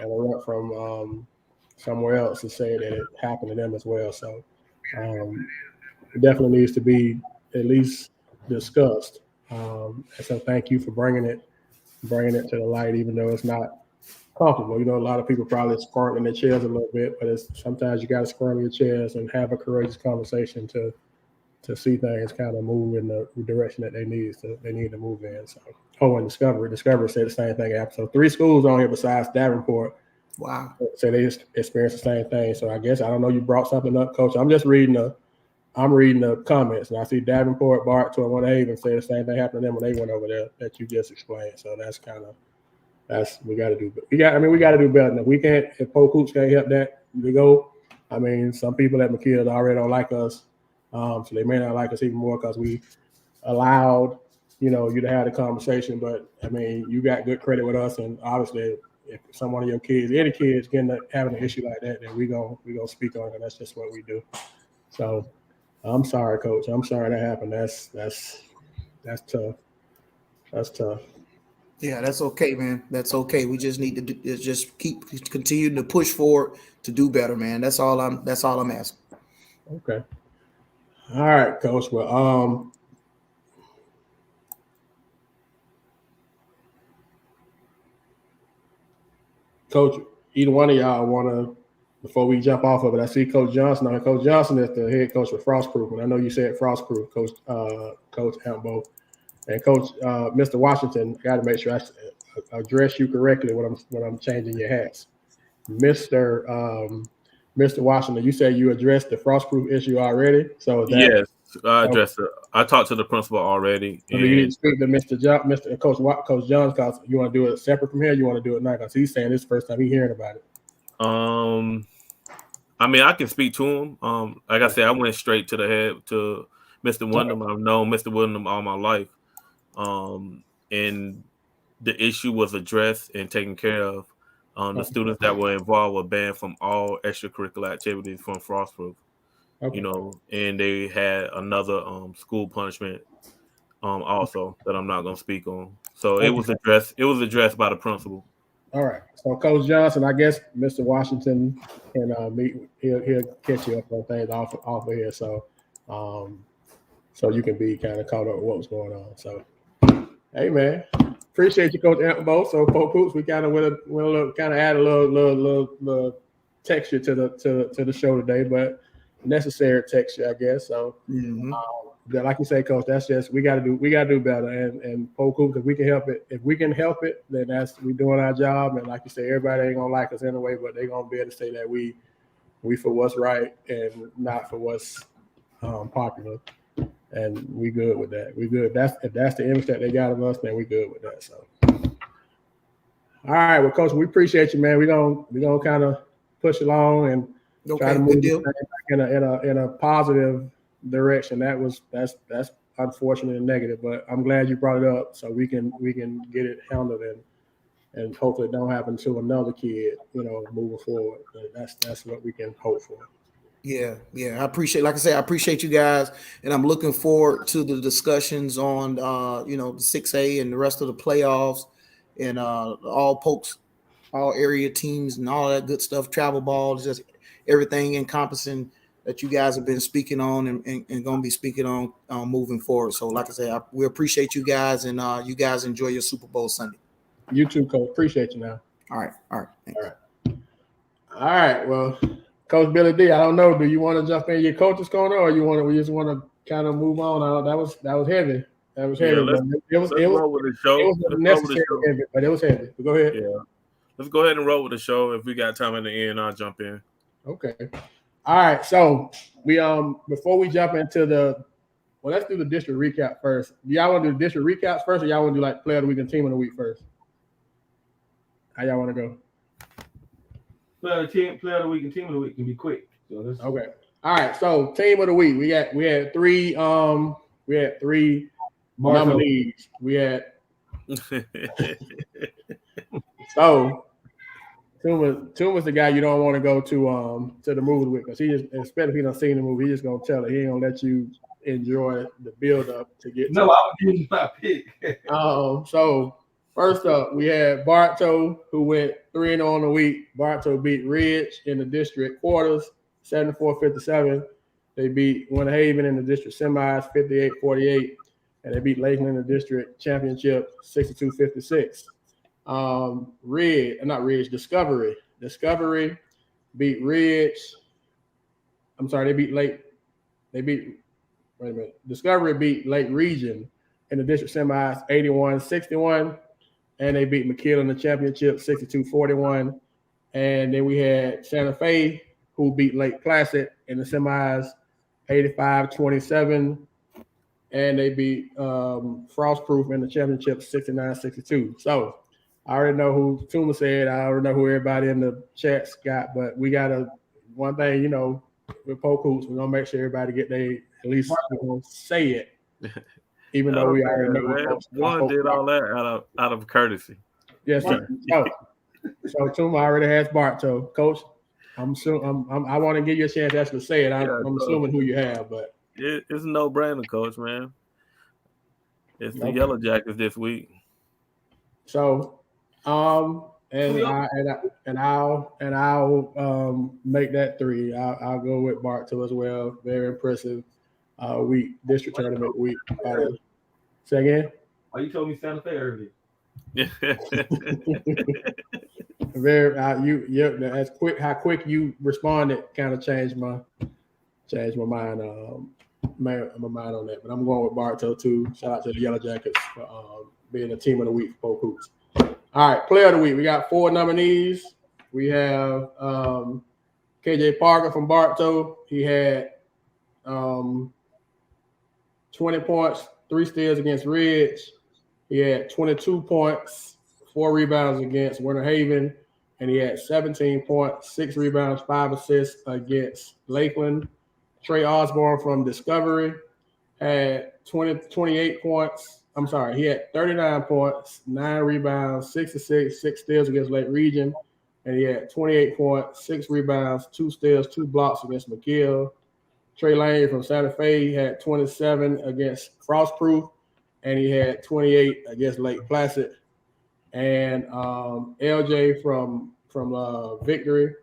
and a rep from somewhere else to say that it happened to them as well. So it definitely needs to be at least discussed. And so thank you for bringing it to the light, even though it's not comfortable. You know, a lot of people probably squirm in their chairs a little bit, but sometimes you got to squirm in your chairs and have a courageous conversation to see things kind of move in the direction that they need to move in. So, and Discovery said the same thing. So 3 schools on here besides Davenport. Wow. So they experienced the same thing. So I guess, I don't know, you brought something up, Coach. I'm reading the comments, and I see Davenport, Bartow, and 1A say the same thing happened to them when they went over there that you just explained. So we got to do. We got to do better. If we can't, if Polk Hoops can't help that, we go. I mean, some people at McKill already don't like us, so they may not like us even more because we allowed, you to have the conversation. But I mean, you got good credit with us, and obviously, if some one of your kids, any kids, having an issue like that, then we gonna speak on it. And that's just what we do. So, I'm sorry, Coach. I'm sorry that happened. That's tough. That's tough. Yeah, that's okay, man. That's okay. We just need to just continue to push forward to do better, man. That's all I'm asking. Okay. All right, Coach. Well, Coach, either one of y'all want to, before we jump off of it, I see Coach Johnson. Now, Coach Johnson is the head coach for Frostproof, and I know you said Frostproof, Coach Ambo. And Coach, Mr. Washington, I got to make sure I address you correctly when I'm changing your hats. Mr. Washington, you said you addressed the Frostproof issue already. So yes, I addressed it. I talked to the principal already. So do you need to speak to Mr. Coach Jones, because you want to do it separate from here? You want to do it now because he's saying this is the first time he's hearing about it. I mean, I can speak to him. Like I said, I went straight to the head to Mr. Wyndham. I've known Mr. Wyndham all my life. And the issue was addressed and taken care of. The students that were involved were banned from all extracurricular activities from Frostproof. Okay. And they had another school punishment also that I'm not going to speak on. So okay. It was addressed by the principal. All right. So Coach Johnson, I guess Mr. Washington can he'll catch you up on things off of here. So so you can be kind of caught up with what's going on. So hey man, appreciate you, Coach Ambo. So Polk Hoops, we kind of add a little texture to the show today, but necessary texture, I guess. So, like you say, Coach, that's just we got to do better. And Polk Hoops, if we can help it, then we doing our job. And like you say, everybody ain't gonna like us anyway, but they're gonna be able to say that we for what's right and not for what's popular. And we good with that. We good. If that's the image that they got of us, then we good with that. So, all right, well, Coach, we appreciate you, man. We gonna kind of push along and try to move in a positive direction. That's unfortunate and negative, but I'm glad you brought it up so we can get it handled and hopefully it don't happen to another kid, moving forward. That's what we can hope for. Yeah. I appreciate you guys, and I'm looking forward to the discussions on the 6A and the rest of the playoffs and all Polk's, all area teams and all that good stuff, travel balls, just everything encompassing that you guys have been speaking on and going to be speaking on moving forward. So like I said, we appreciate you guys, and you guys enjoy your Super Bowl Sunday. You too, Coach. Appreciate you now. All right. Thanks. All right. Well, Coach Billy D, I don't know. Do you want to jump in your coach's corner, or we just want to kind of move on? That was heavy. That was heavy. It was necessary heavy, but it was heavy. But go ahead. Yeah. Let's go ahead and roll with the show. If we got time at the end, I'll jump in. Okay. All right. So we before we jump into let's do the district recap first. Do y'all want to do the district recaps first, or y'all want to do like player of the week and team of the week first? How y'all want to go? Player of the week and team of the week can be quick. So okay. All right. So team of the week, we had three nominees. We had so Tuma's the guy you don't want to go to the movie with, because he just, especially if he don't seen the movie, he's just gonna tell it. He ain't gonna let you enjoy the build up to get. No, I would use my pick. So First up, we had Bartow, who went 3-0 on the week. Bartow beat Ridge in the district quarters, 74-57. They beat Winter Haven in the district semis, 58-48. And they beat Lakeland in the district championship, 62-56. Discovery. Discovery beat Ridge. I'm sorry, Discovery beat Lake Region in the district semis, 81-61. And they beat McKill in the championship, 62-41. And then we had Santa Fe, who beat Lake Placid in the semis, 85-27. And they beat Frostproof in the championship, 69-62. So I already know who Tuma said. I already know who everybody in the chats got. But we got one thing, with Polk Hoops, we're going to make sure everybody get at least we're going to say it. Even though we already know one did all that out of courtesy. Yes, sir. So Tuma already has Bartow. Coach, I want to give you a chance to actually say it. I'm assuming who you have, but it's a no-brainer, Coach, man. It's the Yellow Jackets this week. So, I'll make that 3. I'll go with Bartow as well. Very impressive week, district tournament week. Say again? Oh, you told me Santa Fe earlier. Very as quick how quick you responded kind of changed my mind my mind on that. But I'm going with Bartow too. Shout out to the Yellow Jackets for being a team of the week for Polk Hoops. All right, player of the week. We got 4 nominees. We have KJ Parker from Bartow. He had 20 points, 3 steals against Ridge. He had 22 points, 4 rebounds against Winter Haven, and he had 17 points, 6 rebounds, 5 assists against Lakeland. Trey Osborne from Discovery had 28 points. I'm sorry, he had 39 points, 9 rebounds, 6 assists, 6 steals against Lake Region, and he had 28 points, 6 rebounds, 2 steals, 2 blocks against McKill. Trey Lane from Santa Fe had 27 against Frostproof, and he had 28 against Lake Placid. And LJ from Victory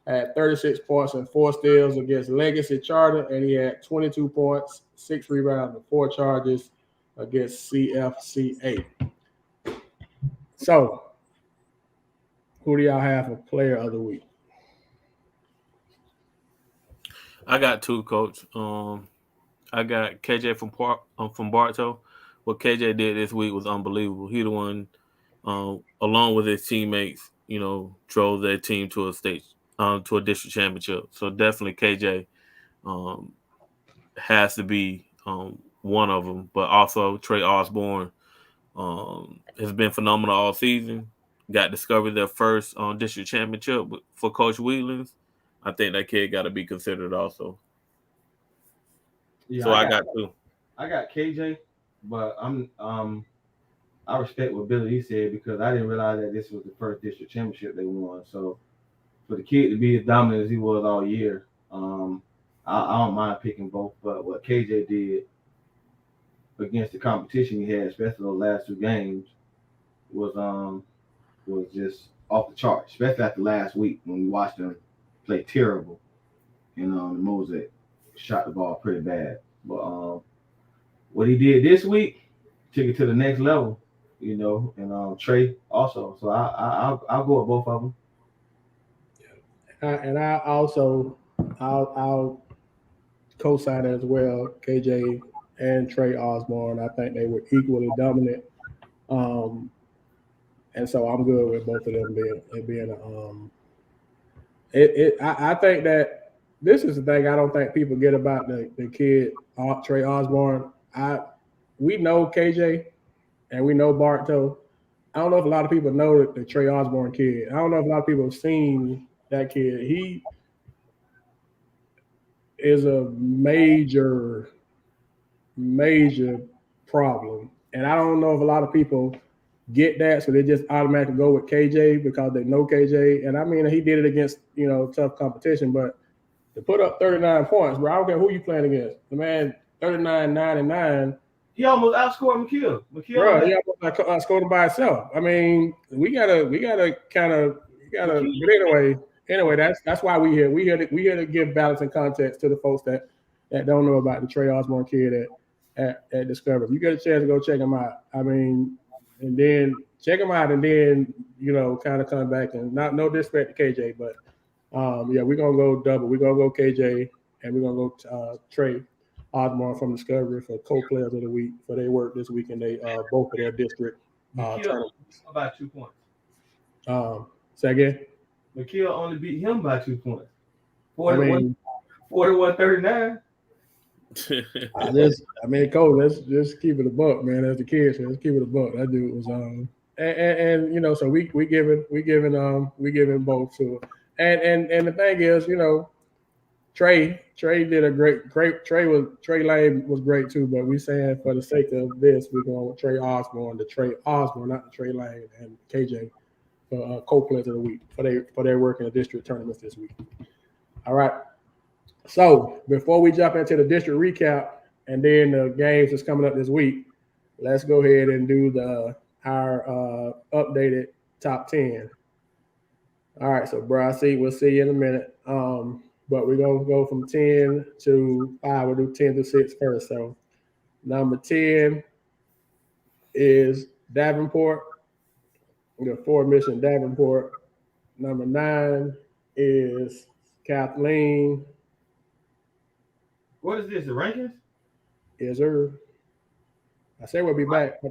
had 36 points and 4 steals against Legacy Charter, and he had 22 points, 6 rebounds, and 4 charges against CFCA. So, who do y'all have for player of the week? I got 2, Coach. I got KJ from Bartow. What KJ did this week was unbelievable. He the one, along with his teammates, drove their team to a district championship. So definitely KJ has to be one of them. But also Trey Osborne has been phenomenal all season. Got discovered their first district championship for Coach Wheelings. I think that kid got to be considered also. Yeah, so I got 2. I got KJ, but I respect what Billy said because I didn't realize that this was the first district championship they won. So for the kid to be as dominant as he was all year, I don't mind picking both. But what KJ did against the competition he had, especially those last 2 games, was just off the charts. Especially after last week when we watched him play terrible. The Mosaic shot the ball pretty bad. But what he did this week took it to the next level, and Trey also. So I'll go with both of them. And I'll co-sign it as well. KJ and Trey Osborne. I think they were equally dominant. And so I'm good with both of them being I think that this is the thing I don't think people get about the kid Trey Osborne. We know KJ and we know Bartow. I don't know if a lot of people know the Trey Osborne kid. I don't know if a lot of people have seen that kid. He is a major problem. And I don't know if a lot of people get that, so they just automatically go with KJ because they know KJ. And I mean, he did it against, tough competition, but to put up 39 points, bro, I don't care who you playing against. The man, 39, 9, and 9. He almost outscored McKeel. Bro, he almost outscored him by himself. I mean, we gotta kind of but anyway, that's why we here. We here to give balance and context to the folks that don't know about the Trey Osborne kid at Discovery. If you get a chance to go check him out, I mean, and then check him out, and then kind of come back and no disrespect to KJ, but yeah, we're gonna go double. We're gonna go KJ, and we're gonna go Trey Osborne from Discovery for co-players of the week for their work this week, and they both of their district tournaments. About 2 points. Say again. McKeel only beat him by 2 points. 41-39. Coach, let's just keep it a buck, man. As the kids, let's keep it a buck. That dude was and so we giving both to, and the thing is, Trey did a great Trey Lane was great too, but we saying for the sake of this, we're going with Trey Osborne, not the Trey Lane, and KJ for co-players of the week for their work in the district tournaments this week. All right. So before we jump into the district recap and then the games that's coming up this week, let's go ahead and do our updated top 10. All right, so bro, we'll see you in a minute. But we're gonna go from 10 to 5. We'll do 10 to 6 first. So number 10 is Davenport. We got 4 Mission Davenport. Number 9 is Kathleen. What is this? The rankings? Yes, sir. I said we'll be back.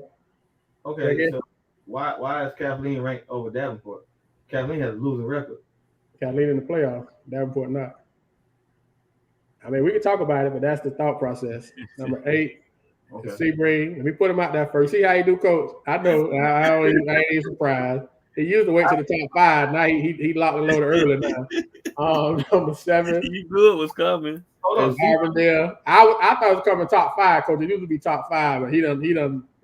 Okay, so why is Kathleen ranked over Davenport? Kathleen has a losing record. Kathleen in the playoffs. Davenport not. I mean, we can talk about it, but that's the thought process. Number 8 is Sebring. Let me put him out there first. See how you do, Coach. I know. I ain't even surprised. He used to wait to the top 5. Now he locked the loader early now. Number 7. You good was coming. Avondale. I thought it was coming top 5, Coach. It used to be top 5, but he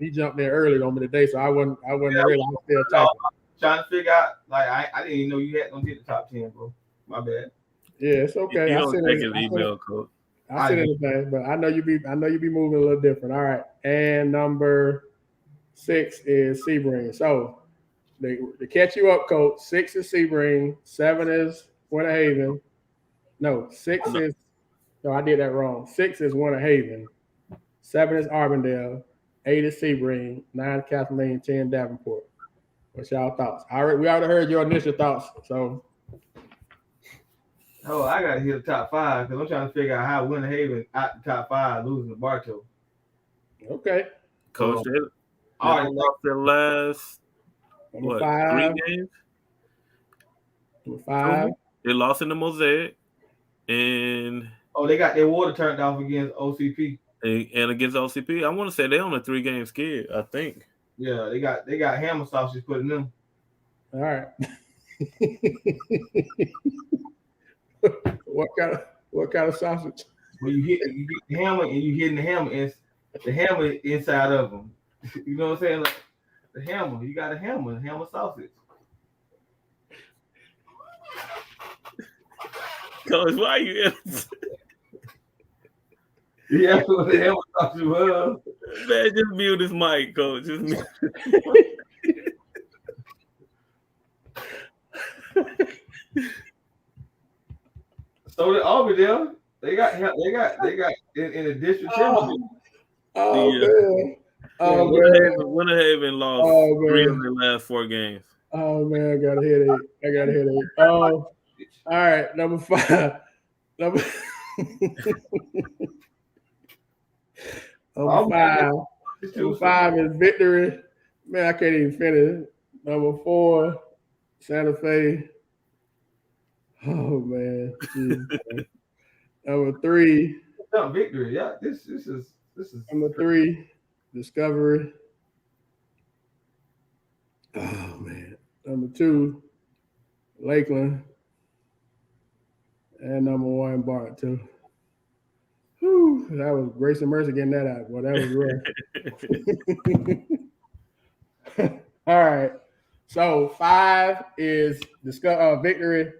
jumped there early on me today, so I wasn't really still typing. Trying to figure out, I didn't even know you had gonna get the top 10, bro. My bad. Yeah, it's okay. You don't take his email, Coach. I see anything, but I know you be moving a little different. All right. And number 6 is Sebring. So to catch you up, Coach, 6 is Sebring, 7 is Winter Haven. No, 6 is I did that wrong. 6 is Winter Haven, 7 is Arbondale, 8 is Sebring, 9 Kathleen, 10 Davenport. What's y'all thoughts? We already heard your initial thoughts. So I gotta hear the top 5 because I'm trying to figure out how Winter Haven out the top 5 losing to Bartow. Okay. Coach, they lost their last 3 games? Number 5. They lost in the Mosaic, and they got their water turned off against OCP. And against OCP, I want to say they're on a 3-game skid, I think. Yeah, they got hammer sausage put in them. All right. What kind of sausage? When you get the hammer and you hitting the hammer inside of them. You know what I'm saying? Like the hammer, you got a hammer sausage. Coach, why are you? Yeah, the hammer sausage was. Man, just mute his mic, Coach. Just mute. So did Auburn. They got in the district championship. Man. Winter Haven lost 3 of their last 4 games. Oh man, I got a headache. All right, number 5. Number 5 is Victory. Man, I can't even finish. Number 4, Santa Fe. Oh man. Number 3. Victory. Yeah, this is number 3, Discovery. Oh man. Number 2, Lakeland. And number 1, Bartow. Whew, that was grace and mercy getting that out. Well, that was rough. All right. So 5 is Victory,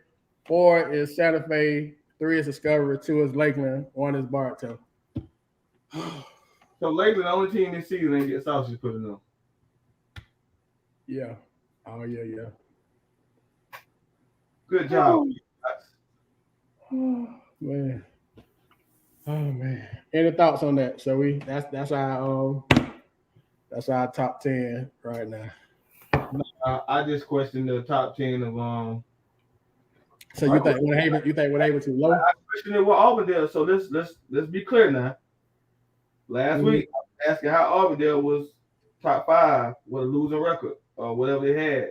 4 is Santa Fe, 3 is Discovery, 2 is Lakeland, 1 is Bartow. So Lakeland, the only team this season ain't get sausage put in them. Yeah. Oh yeah. Good job. Oh man. Oh man. Any thoughts on that? So that's our top 10 right now. I just questioned the top 10 of So you think Woodhaven too low? I questioned it with Auburndale. So let's be clear now. Last week I was asking how Auburndale was top 5 with a losing record or whatever they had,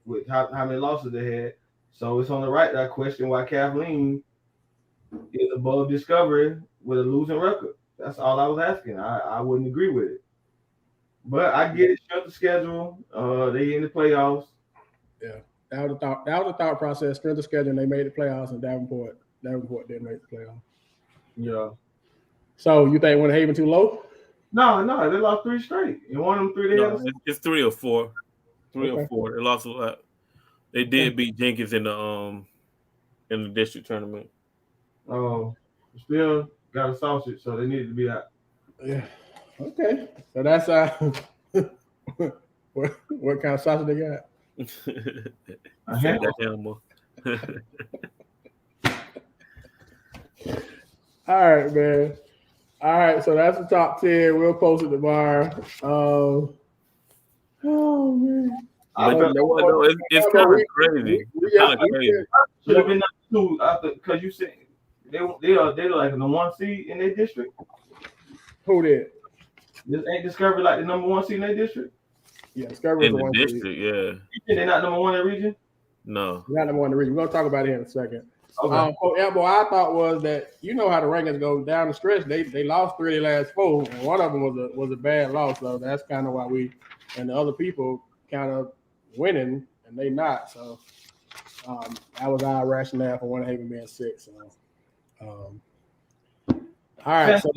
with how many losses they had. So it's on the right that I question why Kathleen is above Discovery with a losing record. That's all I was asking. I wouldn't agree with it. But I get it, shut the schedule. They in the playoffs. Yeah. That was the thought process. Strength of schedule, and they made the playoffs, and Davenport didn't make the playoffs. Yeah. So you think Woodhaven too low? No, they lost 3 straight. And one of them 3 they had. It's 3 or 4. 3 or 4. They lost a lot. They did beat Jenkins in the district tournament. Oh, still got a sausage, so they need to be out. Yeah. Okay. So that's what kind of sausage they got? That animal. All right, man. All right, so that's the top 10. We'll post it tomorrow. Oh man. It's kind of crazy. Should have been number 2 because you said they're like the 1 seed in their district. Who did? This ain't Discovery like the number 1 seed in their district? Yeah, Discovery in the district, seed. Yeah. You think they're not number 1 in the region? No. They're not number 1 in the region. We're gonna talk about it in a second. Okay. Elbow, I thought was that you know how the rankings go down the stretch. They lost 3 of their last 4, and one of them was a bad loss. So that's kind of why we and the other people kind of winning and they not. So that was our rationale for Woodhaven being 6. So, all right. So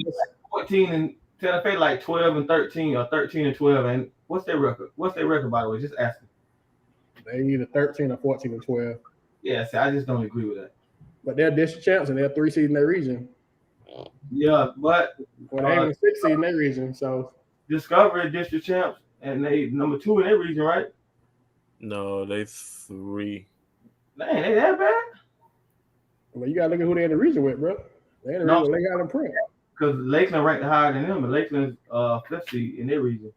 14 and Santa Fe like 12 and 13 or 13 and 12. And what's their record? What's their record, by the way? Just asking. They either 13 or 14 and 12. Yeah, see, I just don't agree with that. But they're district champs and they're 3 seed in their region. Yeah, but Woodhaven 6 seed in their region. So Discovery district champs and they number 2 in their region, right? No, they 3. Man, they that bad? Well, you gotta look at who they're in the region with, bro. They in the region, they got them print. Because Lakeland ranked higher than them, and Lakeland's 5th seed in their region.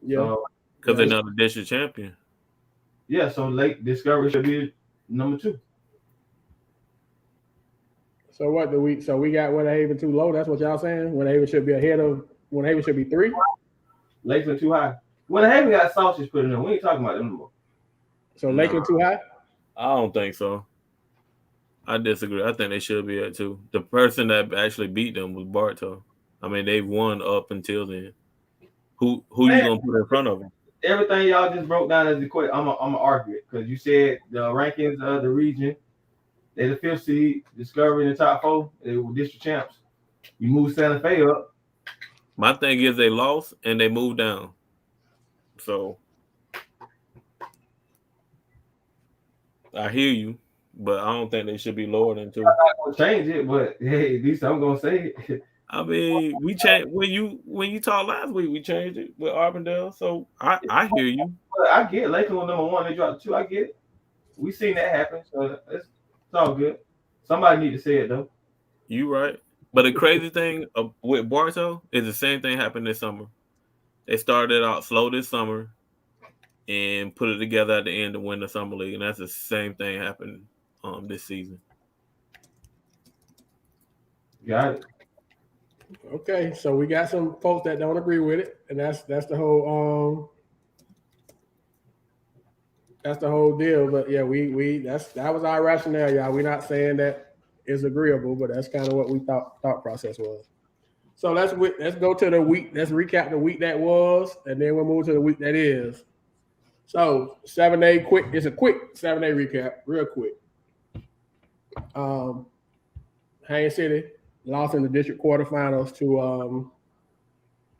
Yeah. Because they're not the district champion. Yeah, so Discovery should be number 2. So what do we? So we got Woodhaven too low. That's what y'all saying? Woodhaven should be ahead of. Woodhaven should be 3. Lakeland too high. Woodhaven got sausage put in them. We ain't talking about them anymore. So Lakeland too high? I don't think so. I disagree. I think they should be at 2. The person that actually beat them was Bartow. I mean, they've won up until then. Who you gonna put in front of them? Everything y'all just broke down as the question. I'm gonna argue it because you said the rankings of the region. They're the 5th seed, Discovery in the top 4. They were district champs. You move Santa Fe up. My thing is they lost and they moved down. So I hear you, but I don't think they should be lower than 2. I'm not gonna change it, but hey, at least I'm gonna say it. I mean, we changed when you talked last week. We changed it with Arbondale, so I hear you. But I get Lakeland number 1. They dropped 2. I get it. We seen that happen, so it's all good. Somebody need to say it though. You right. But the crazy thing with Bartow is the same thing happened this summer. They started out slow this summer and put it together at the end to win the summer league, and that's the same thing happened this season. Got it. Okay, so we got some folks that don't agree with it, and that's the whole deal. But yeah, that was our rationale, y'all. We're not saying that it's agreeable, but that's kind of what we thought process was. So let's go to the week. Let's recap the week that was, and then we'll move to the week that is. So 7A quick. It's a quick 7A recap, real quick. Haines City lost in the district quarterfinals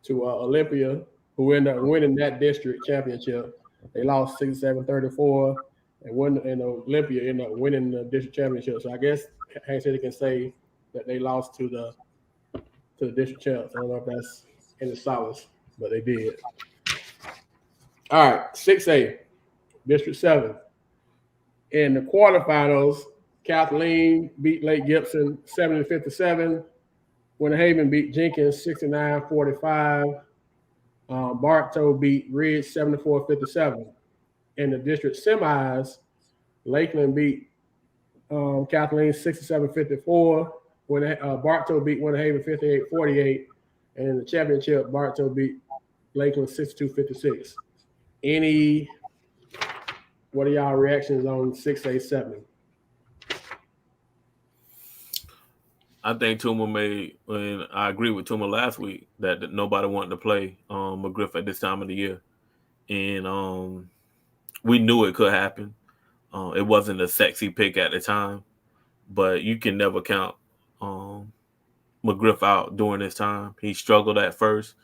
to Olympia, who ended up winning that district championship. They lost 67-34, and Olympia ended up winning the district championship. So I guess Haines City can say that they lost to the district champs. I don't know if that's in the Solace, but they did. All right, 6A, District 7. In the quarterfinals, Kathleen beat Lake Gibson 70-57. Winter Haven beat Jenkins 69-45. Bartow beat Ridge 74-57. In the district semis, Lakeland beat Kathleen 67-54. Bartow beat Winter Haven 58-48. And in the championship, Bartow beat Lakeland 62-56. What are y'all reactions on 6A7? I think Tuma made, and I agree with Tuma last week, that nobody wanted to play McGriff at this time of the year. And we knew it could happen. It wasn't a sexy pick at the time, but you can never count McGriff out during this time. He struggled at first.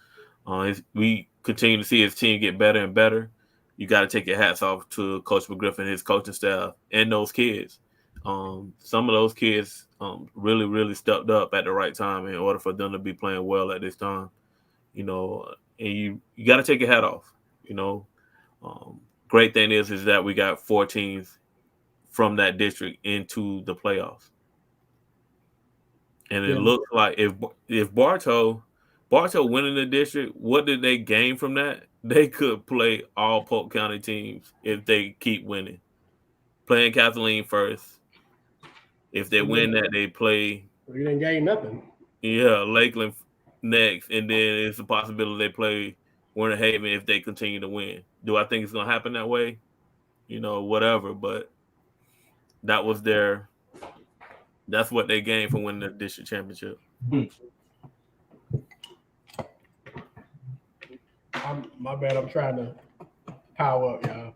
We continue to see his team get better and better. You got to take your hats off to Coach McGriff and his coaching staff and those kids. Some of those kids really, really stepped up at the right time in order for them to be playing well at this time. And you got to take your hat off. Great thing is that we got 4 teams from that district into the playoffs. And it looks like if Bartow winning the district, what did they gain from that? They could play all Polk County teams if they keep winning. Playing Kathleen first. If they win that, they play. You didn't gain nothing. Yeah, Lakeland next, and then it's a possibility they play Winter Haven if they continue to win. Do I think it's going to happen that way? Whatever. But that's what they gained from winning the district championship. My bad. I'm trying to power up, y'all.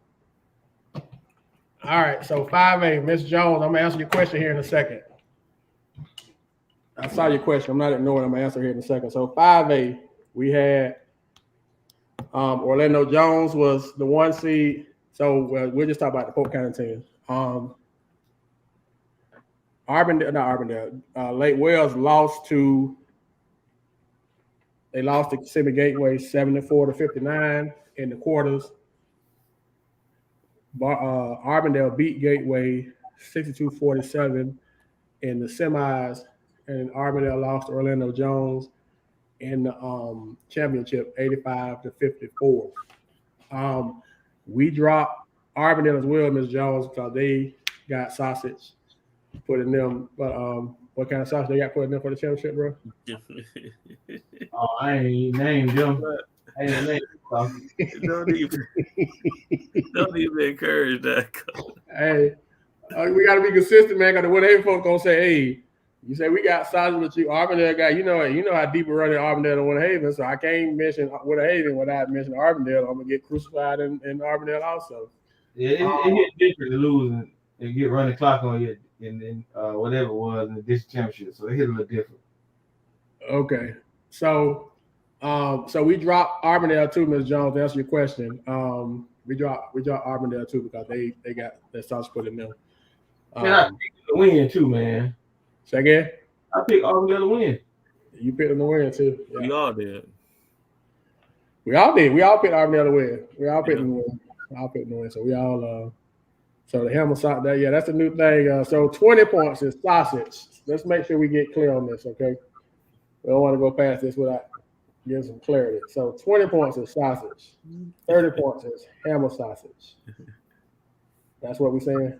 All right, so 5A, Miss Jones, I'm going to answer your question here in a second. I saw your question. I'm not ignoring it. I'm going to answer here in a second. So 5A, we had Orlando Jones was the 1 seed. So we'll just talk about the Polk County team. Lake Wells lost to Simi Gateway 74-59 in the quarters. Arbondale beat Gateway 62-47 in the semis, and Arbondale lost to Orlando Jones in the championship 85-54. We dropped Arbondale as well, Ms. Jones, because they got sausage put in them. But what kind of sausage they got put in them for the championship, bro? I ain't named them. I ain't named Don't even encourage that. Hey, we got to be consistent, man. Because the Winter Haven folks gonna say, "Hey, you say we got sausage with you, Arbondale guy. You know how deep we're running Arbondale and Winter Haven, so I can't mention Winter Haven without mentioning Arbondale. I'm gonna get crucified in Arbondale also." Yeah, it hit different to lose and get running clock on you, and then whatever it was in the district championship. So it hit a little different. Okay, so we dropped Arbondale too, Ms. Jones. To answer your question, we dropped Arbondale too because they got that sausage put in them. And I picked the win too, man. Say again? I picked Arbondale to win. You picked them to win too. Yeah. We all did. We all picked Arbondale to win. We all picked them to win. So we all so the hammer sausage. That's a new thing. So 20 points is sausage. Let's make sure we get clear on this, okay? We don't want to go past this without getting some clarity. So 20 points is sausage. 30 points is hammer sausage. That's what we're saying.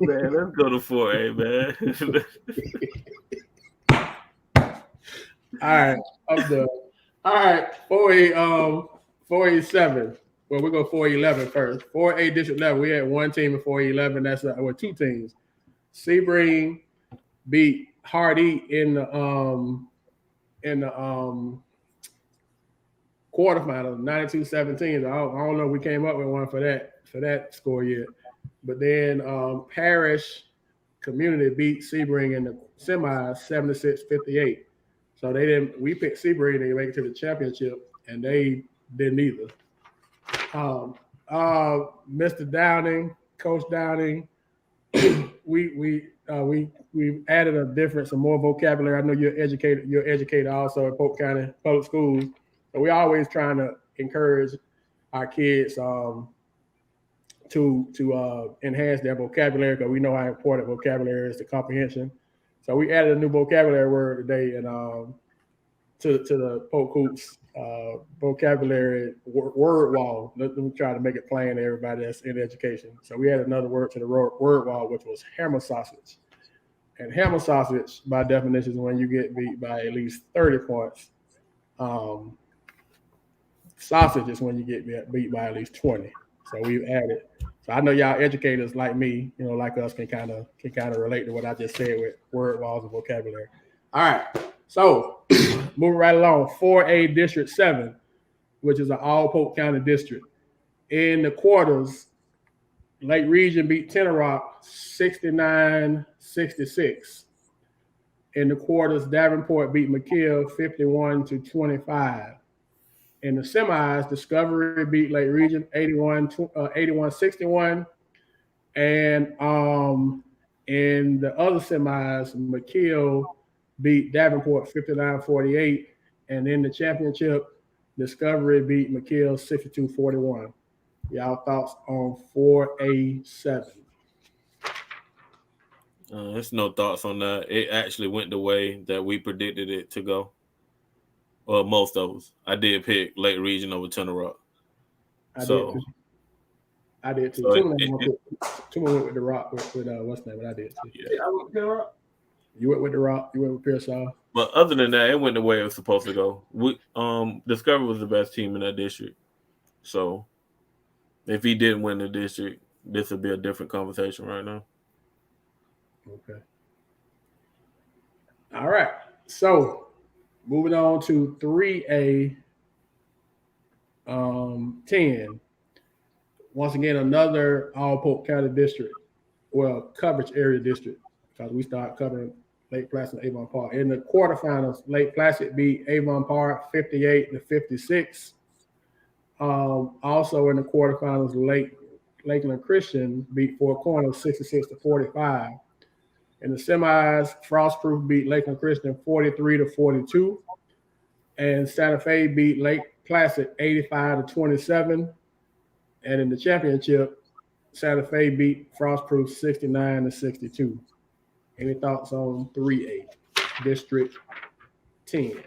Man, let's go to 4A, man. All right, I'm done. All right, 4A7. Well, we'll go 4A11 first. 4A District 11. We had 1 team in 4A11. That's 2 teams. Sebring beat Hardy in the quarterfinals, 92-17. I don't know if we came up with one for that score yet. But then Parish Community beat Sebring in the semis 76-58. So we picked Sebring to make it to the championship, and they didn't either. Mr. Downing, Coach Downing, we added some more vocabulary. I know you're educated also at Polk County Public Schools. So we always trying to encourage our kids to enhance their vocabulary, because we know how important vocabulary is to comprehension. So we added a new vocabulary word today, and to the Polk Hoops vocabulary word wall. Let me try to make it plain to everybody that's in education. So we added another word to the word wall, which was hammer sausage. And hammer sausage, by definition, is when you get beat by at least 30 points. Sausage is when you get beat by at least 20. So we've added. So I know y'all educators like me, like us, can kind of relate to what I just said with word walls and vocabulary. All right. So moving right along, 4A District 7, which is an all Polk County district. In the quarters, Lake Region beat Tenor Rock 69-66. In the quarters, Davenport beat McKill 51-25. In the semis, Discovery beat Lake Region 81-61. And in the other semis, McKill beat Davenport 59-48. And in the championship, Discovery beat McKill 62-41. Y'all thoughts on 4A7? There's no thoughts on that. It actually went the way that we predicted it to go. Well, most of us. I did pick Lake Region over Tenor Rock. I did too. So Two went with the Rock with what's the name? But I did too. Yeah, I went with Tenor Rock. You went with the Rock. You went with Pearsall. But other than that, it went the way it was supposed to go. Discovery was the best team in that district. So if he didn't win the district, this would be a different conversation right now. Okay. All right. So moving on to 3A 10. Once again, another all Polk County district, coverage area district, because we start covering Lake Placid and Avon Park. In the quarterfinals, Lake Placid beat Avon Park 58-56. Also in the quarterfinals, Lakeland Christian beat Four Corners 66-45. In the semis, Frostproof beat Lakeland Christian 43-42. And Santa Fe beat Lake Placid 85-27. And in the championship, Santa Fe beat Frostproof 69-62. Any thoughts on 3A, District 10?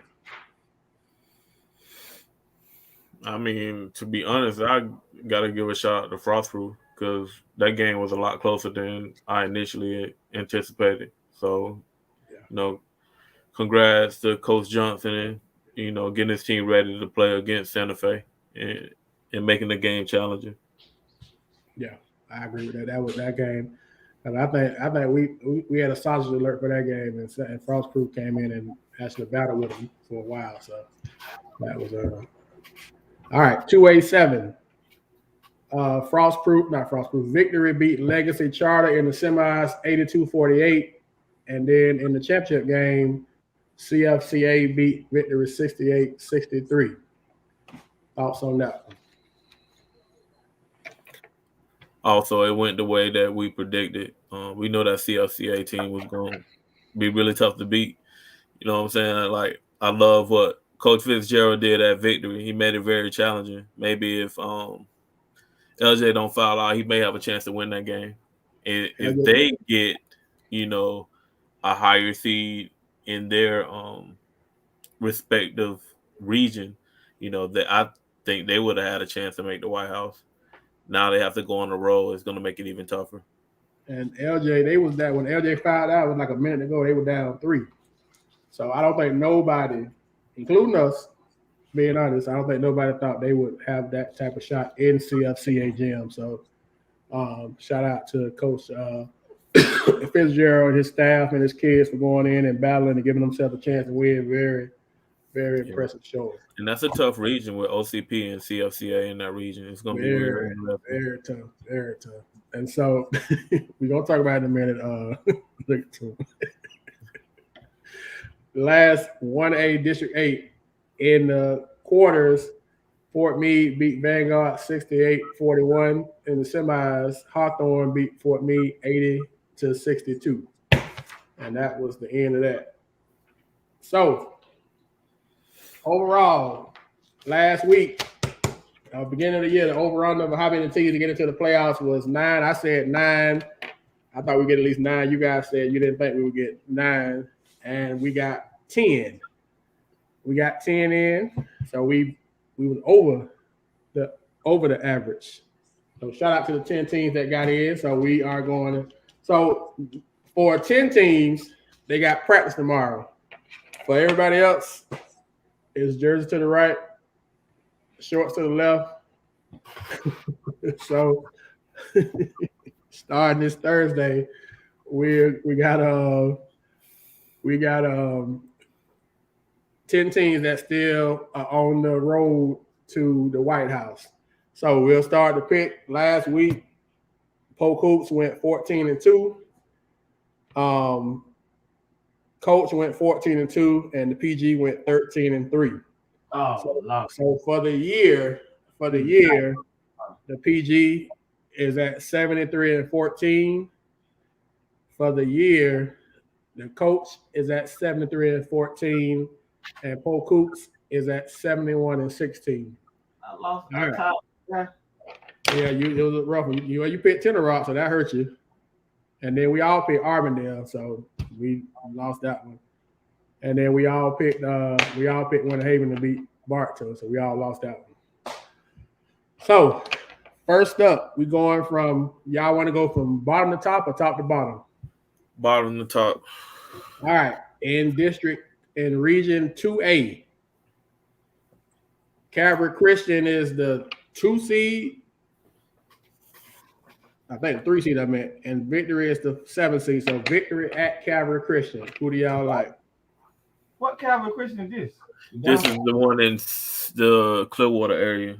I mean, to be honest, I got to give a shout out to Frostproof, because that game was a lot closer than I initially anticipated. So, congrats to Coach Johnson and, getting his team ready to play against Santa Fe and making the game challenging. Yeah, I agree with that. That was that game. And I think we had a sausage alert for that game, and Frostproof came in and actually battled with him for a while. So that was all right. 2A7. Victory beat Legacy Charter in the semis 82-48. And then in the championship game, CFCA beat Victory 68-63. Thoughts on that one? Also, it went the way that we predicted. We know that CFCA team was going to be really tough to beat. You know what I'm saying? Like, I love what Coach Fitzgerald did at Victory. He made it very challenging. Maybe if LJ don't foul out, he may have a chance to win that game. And if they get, a higher seed in their respective region, that I think they would have had a chance to make the White House. Now they have to go on the road. It's going to make it even tougher. And LJ, when LJ fouled out, it was like a minute ago, they were down 3. So I don't think nobody, including us, being honest, I don't think nobody thought they would have that type of shot in CFCA gym. So shout out to Coach Fitzgerald, his staff, and his kids for going in and battling and giving themselves a chance to win. Very, very impressive show. And that's a tough region with OCP and CFCA in that region. It's going to be very tough, very tough. And so we're going to talk about it in a minute. Last 1A District 8 in the quarters, Fort Meade beat Vanguard 68-41. In the semis, Hawthorne beat Fort Meade to 62. And that was the end of that. So, overall, last week, beginning of the year, the over-under of how many teams to get into the playoffs was 9. I said 9. I thought we'd get at least 9. You guys said you didn't think we would get 9. And we got 10. We got 10 in. So we was over the average. So shout out to the 10 teams that got in. So we are going to. So for 10 teams, they got practice tomorrow. For everybody else, it's jersey to the right, shorts to the left. So starting this Thursday, we got 10 teams that still are on the road to the White House. So we'll start the pick. Last week, Polk Hoops went 14-2. Coach went 14-2, and the PG went 13-3. So for the year, the PG is at 73-14. For the year, the coach is at 73-14, and Polk Hoops is at 71-16. I lost my top. Yeah, it was a rough one. You picked Tenor Rock, so that hurt you. And then we all picked Arbondale, so we lost that one. And then we all picked Winter Haven to beat Bartow, so we all lost that one. So first up, we going from y'all want to go from bottom to top or top to bottom? Bottom to top. All right. In region 2A, Calvary Christian is the 2 seed. I think 3 seed I meant, and Victory is the 7 seed. So Victory at Calvary Christian. Who do y'all like? What Calvary Christian is this? This is the one in the Clearwater area.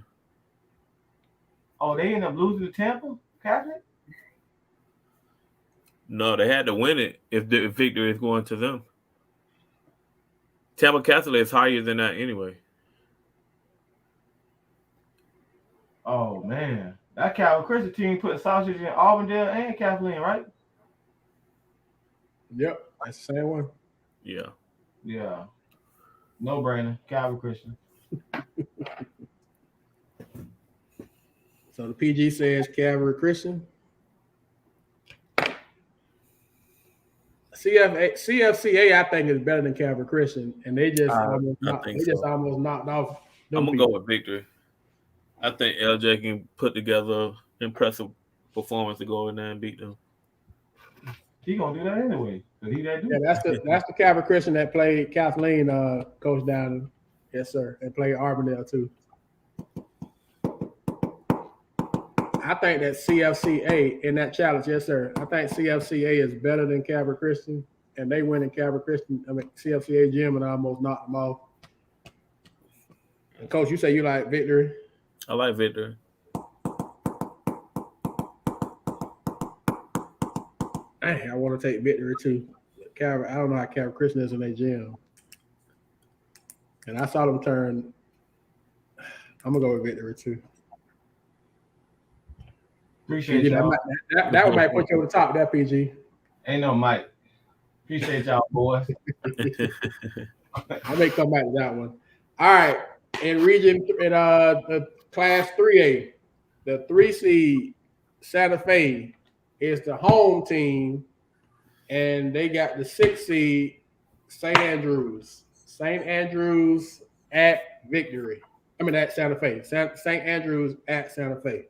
Oh, they end up losing to Tampa Catholic? No, they had to win it if the Victory is going to them. Tampa Catholic is higher than that anyway. Oh, man. That Calvary Christian team put sausage in Auburndale and Kathleen, right? Yep, that's the same one. Yeah. Yeah. No brainer. Calvary Christian. So the PG says Calvary Christian. CFCA, I think, is better than Calvary Christian, and they just almost knocked off. I'm gonna go with Victory. I think LJ can put together impressive performance to go in there and beat them. He gonna do that anyway. Yeah, that's the Calvary Christian that played Kathleen, Coach Down. Yes, sir, and played Arbondale too. I think that CFCA in that challenge, yes, sir. I think CFCA is better than Calvary Christian, and they went in Calvary Christian. CFCA gym and almost knocked them off. And Coach, you say you like Victory? I like Victory. I want to take Victory too. Calvary, I don't know how Calvary Christian is in their gym, and I saw them turn. I'm gonna go with Victory too. Appreciate PG, y'all. That one might put you over the top. That PG. Ain't no Mike. Appreciate y'all, boys. I may come back to that one. All right. In the Class 3A, the 3 seed Santa Fe is the home team, and they got the 6 seed St. Andrews. St. Andrews at Victory. At Santa Fe. St. Andrews at Santa Fe.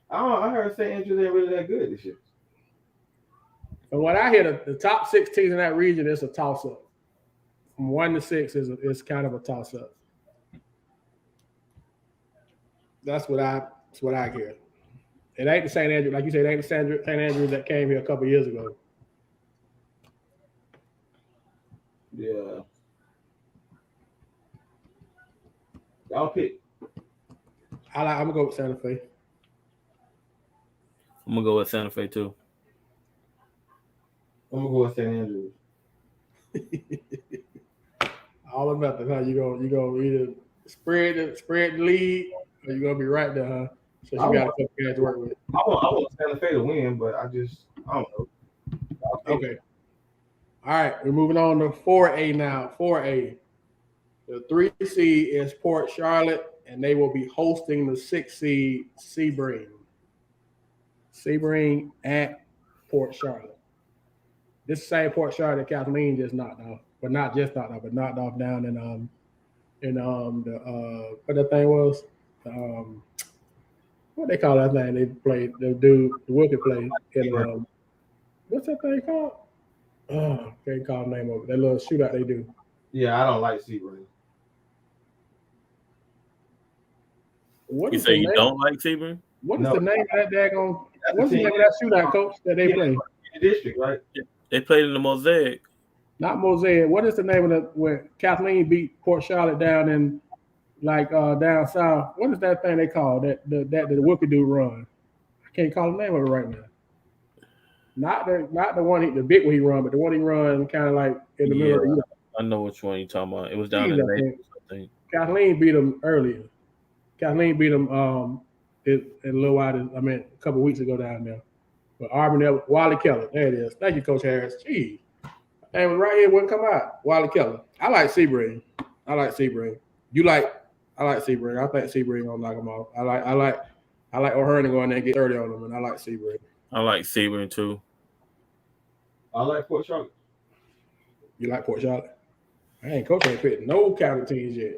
Oh, I heard St. Andrews ain't really that good this year. And what I hear, the top 6 teams in that region is a toss-up. From 1 to 6 is kind of a toss-up. That's what I hear. It ain't the St. Andrews, like you said, it ain't the St. Andrews that came here a couple years ago. Yeah. Y'all pick. I'm gonna go with Santa Fe. I'm gonna go with Santa Fe too. I'm gonna go with St. Andrews. All or nothing, huh? You gonna either spread the lead, or you gonna be right there, huh? So you got a couple guys to work with. I want Santa Fe to win, but I I don't know. Okay. All right, we're moving on to 4A now. 4A. The 3 seed is Port Charlotte, and they will be hosting the 6 seed Sebring. Sebring at Port Charlotte. This same Port Charlotte Kathleen just knocked off, but not just knocked off, but knocked off down in the what that thing was, what they call that thing they played, the Wilkie played in what's that thing called? Oh, can't call the name of it. That little shootout they do. Yeah, I don't like Sebring. What You is say the you name? don't like Sebring? What is No. the name of that daggone? What's the name of that shootout, coach, that they play? The district, right? They played in the Mosaic. Not Mosaic. What is the name of the where Kathleen beat Port Charlotte down in down south? What is that thing they call that the Whoopi dude run? I can't call the name of it right now. Not the one the big one he run, but the one he run kind of like in the middle of the year. I know which one you're talking about. It was down in Naples, I think. Kathleen beat him earlier. Kathleen beat him in a little while. A couple weeks ago down there. But Auburn, Wally Keller. There it is. Thank you, Coach Harris. Gee. And was right here wouldn't come out. Wally Keller. I like Sebring. I like Sebring. I like Sebring. I think Sebring gonna knock him off. I like O'Hearn to go in there and get 30 on him, and I like Sebring. I like Sebring too. I like Port Charlotte. You like Port Charlotte? Coach ain't picked no county teams yet.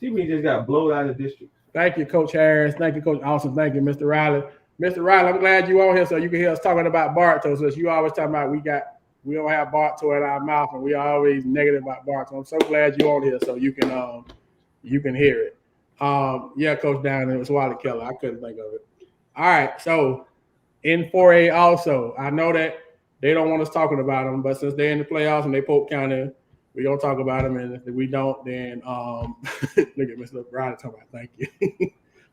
Sebring just got blown out of the district. Thank you, Coach Harris. Thank you, Coach Austin. Thank you, Mr. Riley. Mr. Riley, I'm glad you on here so you can hear us talking about Bartow. So you always talking about we don't have Bartow in our mouth and we always negative about Bartow. I'm so glad you on here so you can hear it. Yeah, Coach Down, it was Wally Keller. I couldn't think of it. All right, so in 4A also, I know that they don't want us talking about them, but since they're in the playoffs and they Polk County, we're gonna talk about them. And if we don't, then look at Mr. Riley talking about thank you.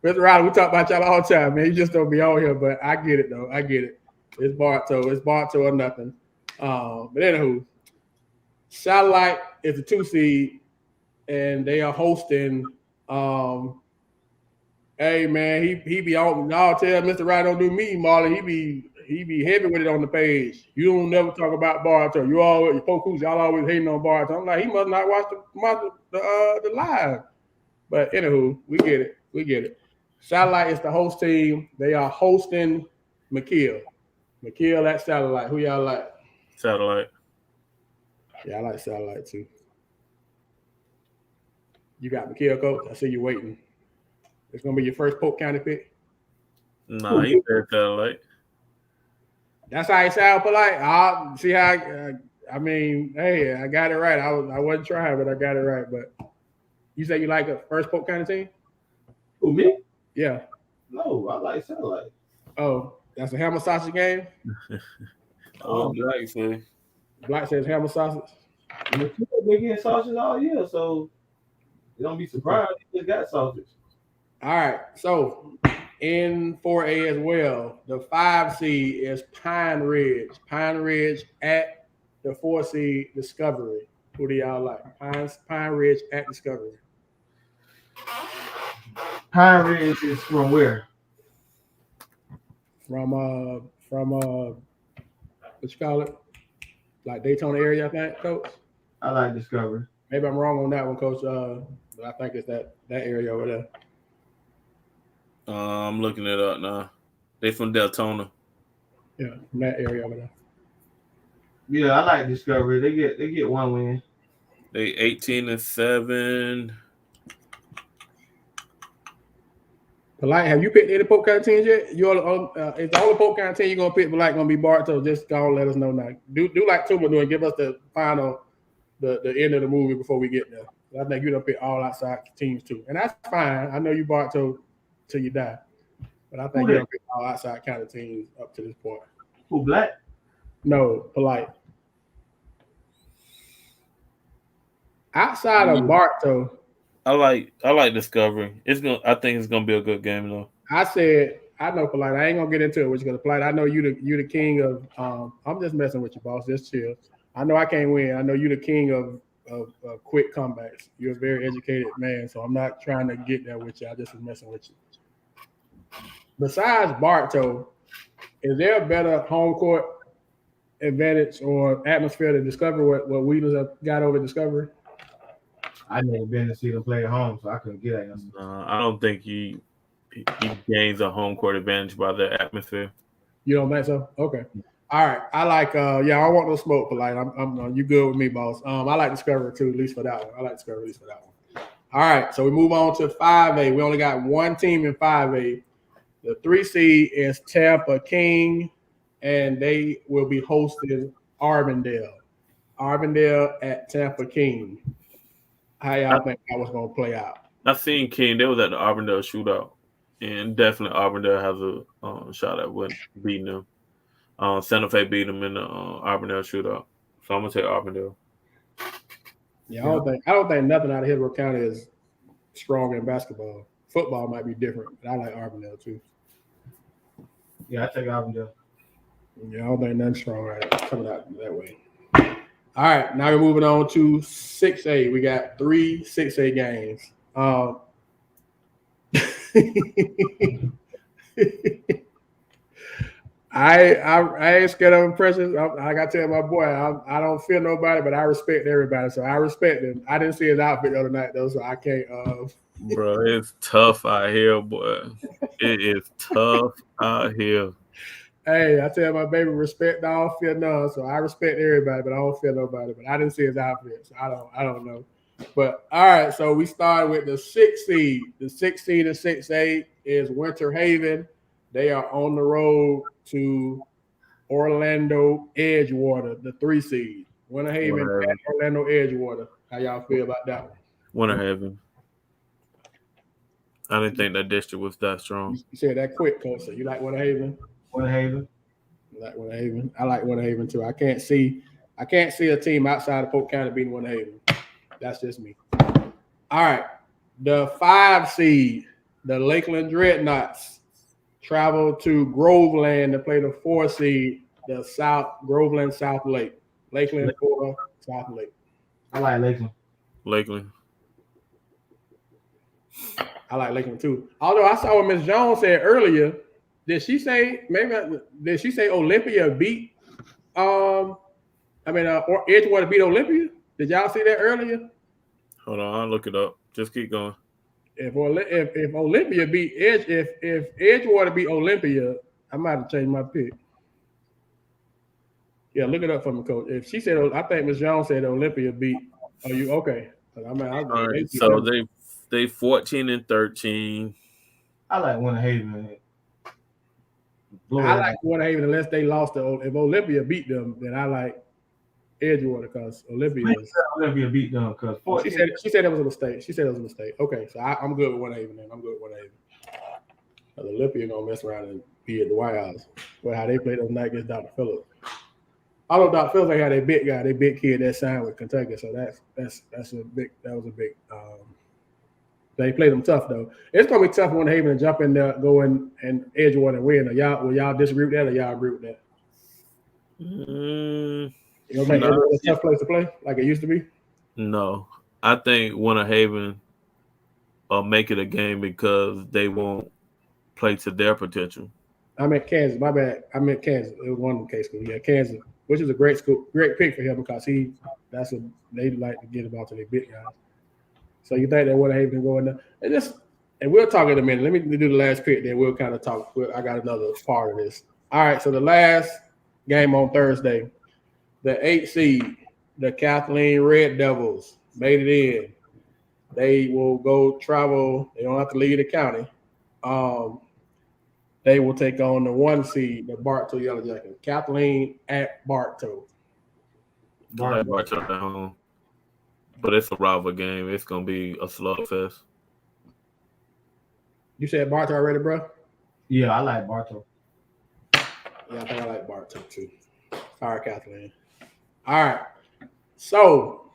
Mr. Riley, we talk about y'all all the time, man. You just don't be on here, but I get it though. I get it. It's Bartow. It's Bartow or nothing. But anywho, Satellite is a 2 seed, and they are hosting. Hey man, he be on. Y'all tell Mr. Riley don't do me, Marlon. He be heavy with it on the page. You don't never talk about Bartow. You always y'all always hating on Bartow. I'm like, he must not watch the live. But anywho, we get it. Satellite is the host team. They are hosting McKeel. McKeel at Satellite. Who y'all like? Satellite. Yeah, I like Satellite too. You got McKeel, Coach. I see you waiting. It's gonna be your first Polk County pick. Nah, he said Satellite. That's how it sound polite. I'll see how. Hey, I got it right. I wasn't trying, but I got it right. But you say you like a first Polk County team? Who, me? Yeah. No, I like Satellite. Oh, that's a hammer sausage game? Black say. Black says hammer sausage. They're getting sausage all year, so you don't be surprised they just got sausage. All right. So in 4A as well, the 5 seed is Pine Ridge. Pine Ridge at the 4 seed Discovery. Who do y'all like? Pine Ridge at Discovery. Pine Ridge is from where? From what you call it? Like Daytona area, I think, Coach. I like Discovery. Maybe I'm wrong on that one, Coach. But I think it's that area over there. I'm looking it up now. They from Deltona. Yeah, from that area over there. Yeah, I like Discovery. They get one win. They 18-7. Polite, have you picked any Polk County teams yet? Is the only Polk County team you're gonna pick Polite gonna be Bartow? Just go and let us know now. Do like Tuma do and give us the final, the end of the movie before we get there. I think you done pick all outside teams too, and that's fine. I know you Bartow till you die, but I think you done pick all outside county teams up to this point. Who, Black? No, Polite. Outside of Bartow, I like Discovery. I think it's gonna be a good game though. I know Polite. I ain't gonna get into it with you because Polite. I know you the king of. I'm just messing with you, boss. Just chill. I know I can't win. I know you the king of quick comebacks. You're a very educated man, so I'm not trying to get there with you. I just was messing with you. Besides Bartow, Is there a better home court advantage or atmosphere to Discover what Wheelers have got over Discovery? I never been to see them play at home, so I couldn't get at them. I don't think he gains a home court advantage by the atmosphere. You don't think so? Okay. All right. I like I don't want no smoke, Polite. I'm you good with me, boss. I like Discovery too, at least for that one. I like Discovery at least for that one. All right. So we move on to 5A. We only got one team in 5A. The 3 seed is Tampa King, and they will be hosting Arbondale. Arbondale at Tampa King. How y'all think that was going to play out? I seen King. They was at the Arbondale shootout, and definitely Arbondale has a shot at beating them. Santa Fe beat them in the Arbondale shootout, so I'm gonna take Arbondale. Yeah, I don't think nothing out of Hillsborough County is strong in basketball. Football might be different, but I like Arbondale too. Yeah, I take Arbondale. Yeah, I don't think nothing strong right coming out that way. All right, now we're moving on to 6A. We got 3 6A games. I ain't scared of impressions. I got to tell my boy, I don't fear nobody, but I respect everybody. So I respect him. I didn't see his outfit the other night though, so I can't. Bro, it's tough out here, boy. It is tough out here. Hey, I tell my baby, respect all, fear none. So I respect everybody, but I don't fear nobody. But I didn't see his outfit, so I don't know. But all right, so we started with the 6 seed. The 6 seed and 6A is Winter Haven. They are on the road to Orlando Edgewater, the 3 seed. Winter Haven at Orlando Edgewater. How y'all feel about that one? Winter Haven. I didn't think that district was that strong. You said that quick, Coach. So you like Winter Haven? Winter Haven. You like Winter Haven? I like Winter Haven too. I can't see a team outside of Polk County beating Winter Haven. That's just me. All right. The 5 seed, the Lakeland Dreadnoughts, travel to Groveland to play the 4 seed, the Groveland South Lake. Lakeland 4, South Lake. I like Lakeland. Lakeland. I like Lakeland too. Although I saw what Ms. Jones said earlier, did she say Olympia beat or Edgewater beat Olympia? Did y'all see that earlier? Hold on, I'll look it up. Just keep going. If Olympia beat if Edgewater beat Olympia, I might have changed my pick. Yeah, look it up for me, Coach. If she said, I think Ms. Jones said Olympia beat. Are you okay? All right, so they 14-13. I like Winter Haven. I like Winter Haven unless they lost if Olympia beat them, then I like Edgewater because Olympia beat them because she said it was a mistake. She said it was a mistake. Okay, so I'm good with Winter Haven then. I'm good with Winter Haven. Olympia gonna mess around and be at the White House. Well, how they played the night against Dr. Phillips. Although Dr. Phillips had a big guy, they big kid that signed with Kentucky, so that was a big. They played them tough though. It's gonna be tough for Winter Haven to jump in there, go in and Edgewater and win. Will y'all disagree with that, or y'all agree with that? You don't think it's a tough place to play like it used to be? No, I think Winter Haven will make it a game because they won't play to their potential. I meant Kansas. My bad. I meant Kansas. It was one of the K schools. Yeah, Kansas, which is a great school, great pick for him because they like to get about to their big guys. So you think that Winter Haven can go in there and we'll talk in a minute. Let me do the last pick, then we'll kind of talk. I got another part of this. All right. So the last game on Thursday, the 8 seed, the Kathleen Red Devils made it in. They will go travel. They don't have to leave the county. They will take on the 1 seed, the Bartow Yellow Jackets. Kathleen at Bartow. Bartow at home. But it's a rival game. It's going to be a slugfest. You said Bartow already, bro? Yeah, I like Bartow. Yeah, I think I like Bartow too. All right, Kathleen. All right. So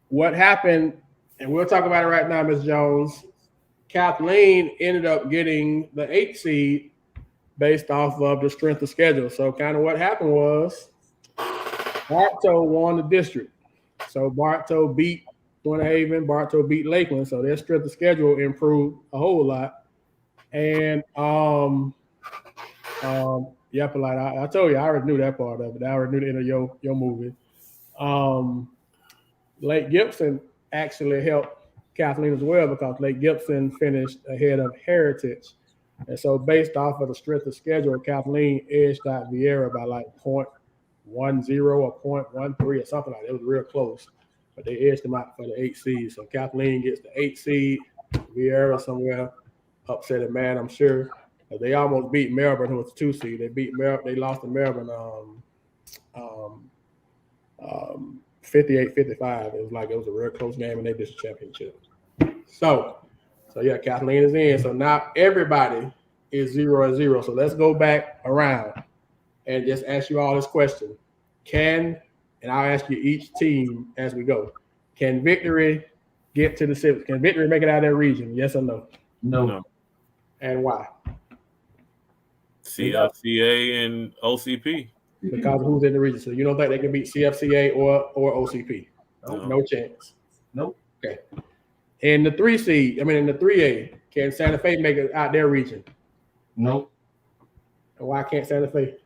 what happened, and we'll talk about it right now, Ms. Jones. Kathleen ended up getting the 8 seed based off of the strength of schedule. So kind of what happened was Bartow won the district. So Bartow beat Winter Haven, Bartow beat Lakeland. So their strength of schedule improved a whole lot. And Yeah, but like I told you, I already knew that part of it. I already knew the end of your movie. Lake Gibson actually helped Kathleen as well because Lake Gibson finished ahead of Heritage. And so based off of the strength of schedule, Kathleen edged out Vieira by like 0.10 or 0.13 or something like that. It was real close. But they edged them out for the 8 seed. So Kathleen gets the 8 seed. Vieira somewhere upset at man, I'm sure. They almost beat Melbourne, who was the 2 seed. They lost to Melbourne 58-55. It was a real close game and they did the championship. So yeah, Kathleen is in. So now everybody is 0-0. So let's go back around and just ask you all this question. And I'll ask you each team as we go. Can Victory get to the 6th? Can Victory make it out of their region? Yes or no? No. And why? CFCA and OCP. Because of who's in the region. So you don't think they can beat CFCA or OCP? No chance. Nope. Okay. In the 3 seed, in the 3A, can Santa Fe make it out their region? Nope. And why can't Santa Fe?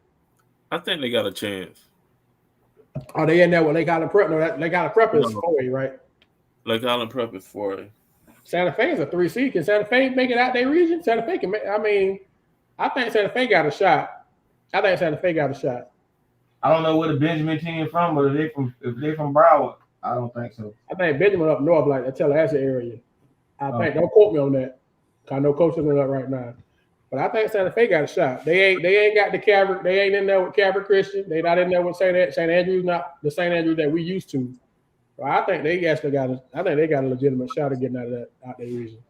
I think they got a chance. Are they in there with Lake Island Prep? No, Lake Island Prep is 4A, right? Lake Island Prep is 4A. Santa Fe is a 3 seed. Can Santa Fe make it out their region? Santa Fe can make. I think Santa Fe got a shot. I don't know where the Benjamin team from, but if they from Broward, I don't think so. I think Benjamin up north, like the Tallahassee area. I think. Don't quote me on that. I know coach is in that right now. But I think Santa Fe got a shot. They ain't got the Cabot. They ain't in there with Cabot Christian. They not in there with St. Andrews, not the St. Andrews that we used to. So I think they actually got a legitimate shot of getting out their region.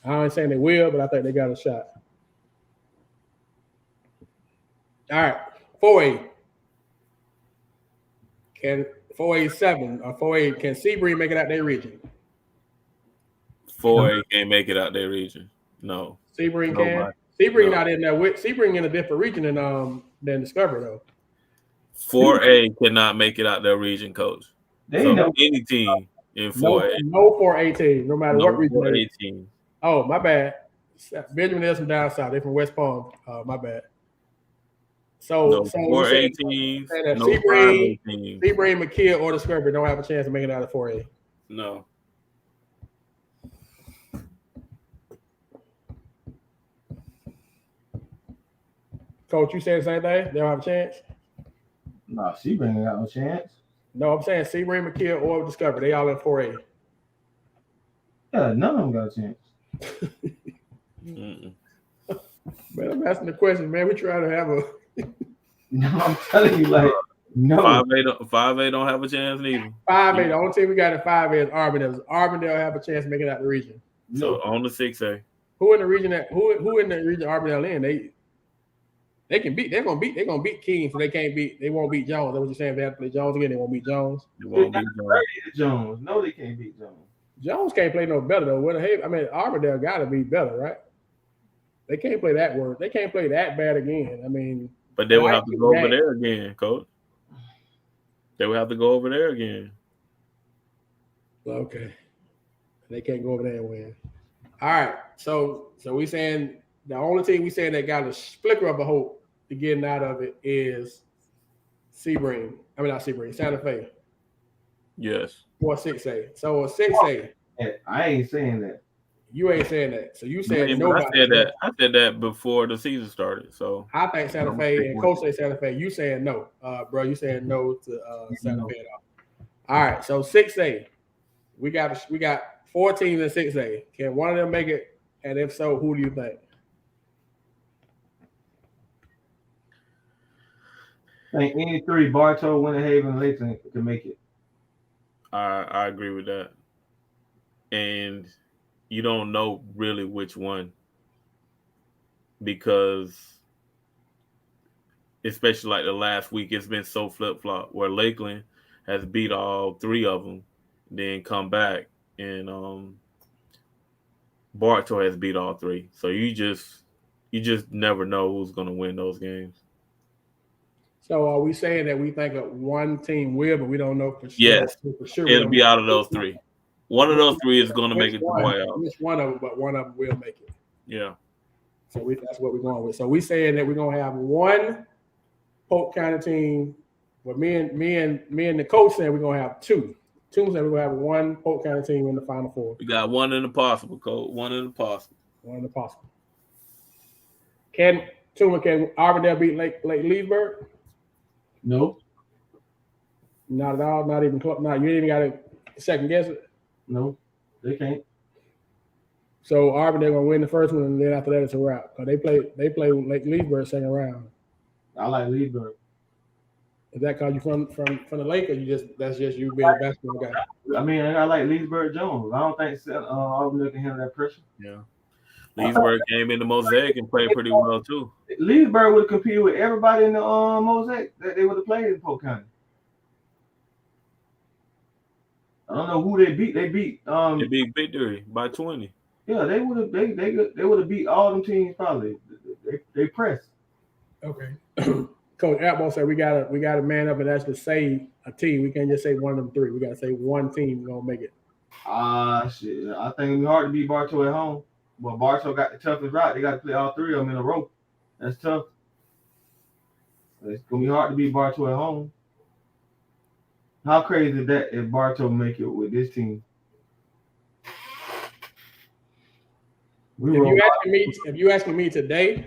I ain't saying they will, but I think they got a shot. All right, 4A. Can 4A 7 or 4A can Sebring make it out their region? 4A can't make it out their region. No. Sebring can. Sebring not in there with Sebring in a different region than Discover though. 4A cannot make it out their region, coach. Any team in 4A. No 4A team, no matter what region. 4A team. Oh, my bad. Benjamin is from down south. They're from West Palm. My bad. So 4A teams, no Sebring, McKeel, or Discovery don't have a chance of making it out of 4A. No. Coach, you saying the same thing? They don't have a chance? No, Sebring ain't got no chance. No, I'm saying Sebring, McKeel, or Discovery. They all in 4A. Yeah, none of them got a chance. Man, I'm asking the question, man. We try to have a. No, I'm telling you, like, no. 5A don't have a chance neither. 5A, the only team we got in 5A is Arbondale. Does Arbondale have a chance of making it out the region? So on the 6A. Who in the region Arbondale in? They're gonna beat King, so they won't beat Jones. That's what you're saying. If they have to play Jones again, they won't beat Jones. No, they can't beat Jones. Jones can't play no better though. Arbondale gotta be better, right? They can't play that word. They can't play that bad again. But they will have to go over there again, coach. They will have to go over there again. Okay. They can't go over there and win. All right. So we saying the only team we saying that got a flicker of a hope to getting out of it is Sebring. Not Sebring, Santa Fe. Yes. Or 6A. So a 6A. I ain't saying that. You ain't saying that. So you said nobody. I said that before the season started. So I think Santa Fe and Coach say Santa Fe. You saying no, bro? You saying no to Santa Fe at all? All right. So 6A, we got 4 teams in 6A. Can one of them make it? And if so, who do you think? I think any 3, Bartow, Winter Haven, and Lakeland can make it. I agree with that. And you don't know really which one, because especially like the last week, it's been so flip-flop where Lakeland has beat all 3 of them, then come back, and Bartow has beat all 3. So you just never know who's going to win those games. So are we saying that we think of one team will, but we don't know for sure? Yes, for sure it'll be out of those 3. One of those 3 is going to make it to the playoffs. Which one of them, but one of them will make it. Yeah. So that's what we're going with. So we're saying that we're going to have one Polk County team. But me and the coach said we're gonna have two. Two said we're gonna have one Polk County team in the Final Four. We got one in the possible, Cole. One in the possible. One in the possible. Can Arvindale beat Lake Leesburg? No. Not at all. Not even close. No, you didn't even got to second guess it. No, they can't. So Arvindale gonna win the first one, and then after that it's a wrap. Cause they play Lake Leesburg second round. I like Leesburg. Is that cause you from the Lake, or that's just you being a basketball guy? I mean, I like Leesburg Jones. I don't think Auburn can handle that pressure. Yeah. Leesburg came in the Mosaic and played pretty well too. Leesburg would have competed with everybody in the Mosaic that they would have played in Polk County. I don't know who they beat. They beat Victory by 20. Yeah, they would have they would have beat all them teams probably. They pressed. Okay. Coach Atwell said we gotta man up and actually say a team. We can't just say one of them three. We gotta say one team gonna make it. Shit. I think it'd be hard to beat Bartow at home. But Bartow got the toughest route. They got to play all three of them in a row. That's tough. It's gonna be hard to beat Bartow at home. How crazy is that if Bartow make it with this team? If you asking me today,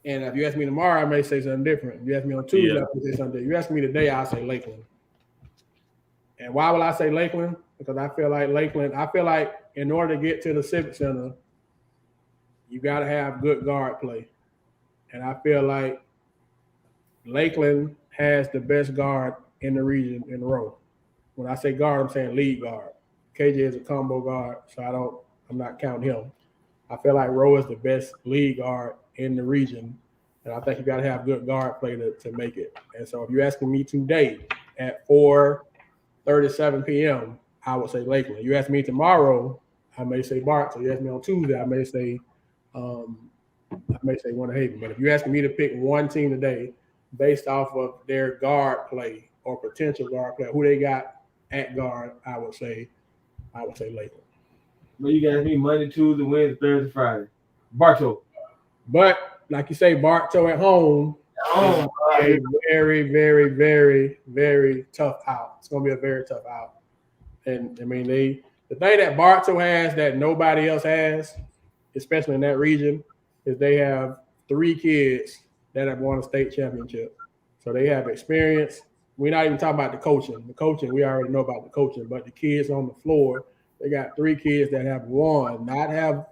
and if you ask me tomorrow, I may say something different. If you ask me on Tuesday, I may say something different. If you ask me today, I'll say Lakeland. And why will I say Lakeland? Because I feel like in order to get to the Civic Center, you got to have good guard play. And I feel like Lakeland has the best guard in the region in a row. When I say guard, I'm saying lead guard. KJ is a combo guard, so I'm not counting him. I feel like Rowe is the best lead guard in the region, and I think you got to have good guard play to make it. And so if you're asking me today at 4:37 p.m., I would say Lakeland. You ask me tomorrow, I may say Bart. So you ask me on Tuesday, I may say Winter Haven. But if you're asking me to pick one team today based off of their guard play or potential guard play, who they got at guard, I would say Lakeland. But you got me Monday, Tuesday, Wednesday, Thursday, Friday. Bartow. But like you say, Bartow at home is a very, very, very, very tough out. It's going to be a very tough out. And I mean, the thing that Bartow has that nobody else has, especially in that region, is they have 3 kids that have won a state championship. So they have experience. We're not even talking about the coaching. The coaching, we already know about the coaching, but the kids on the floor, they got 3 kids that have won, not have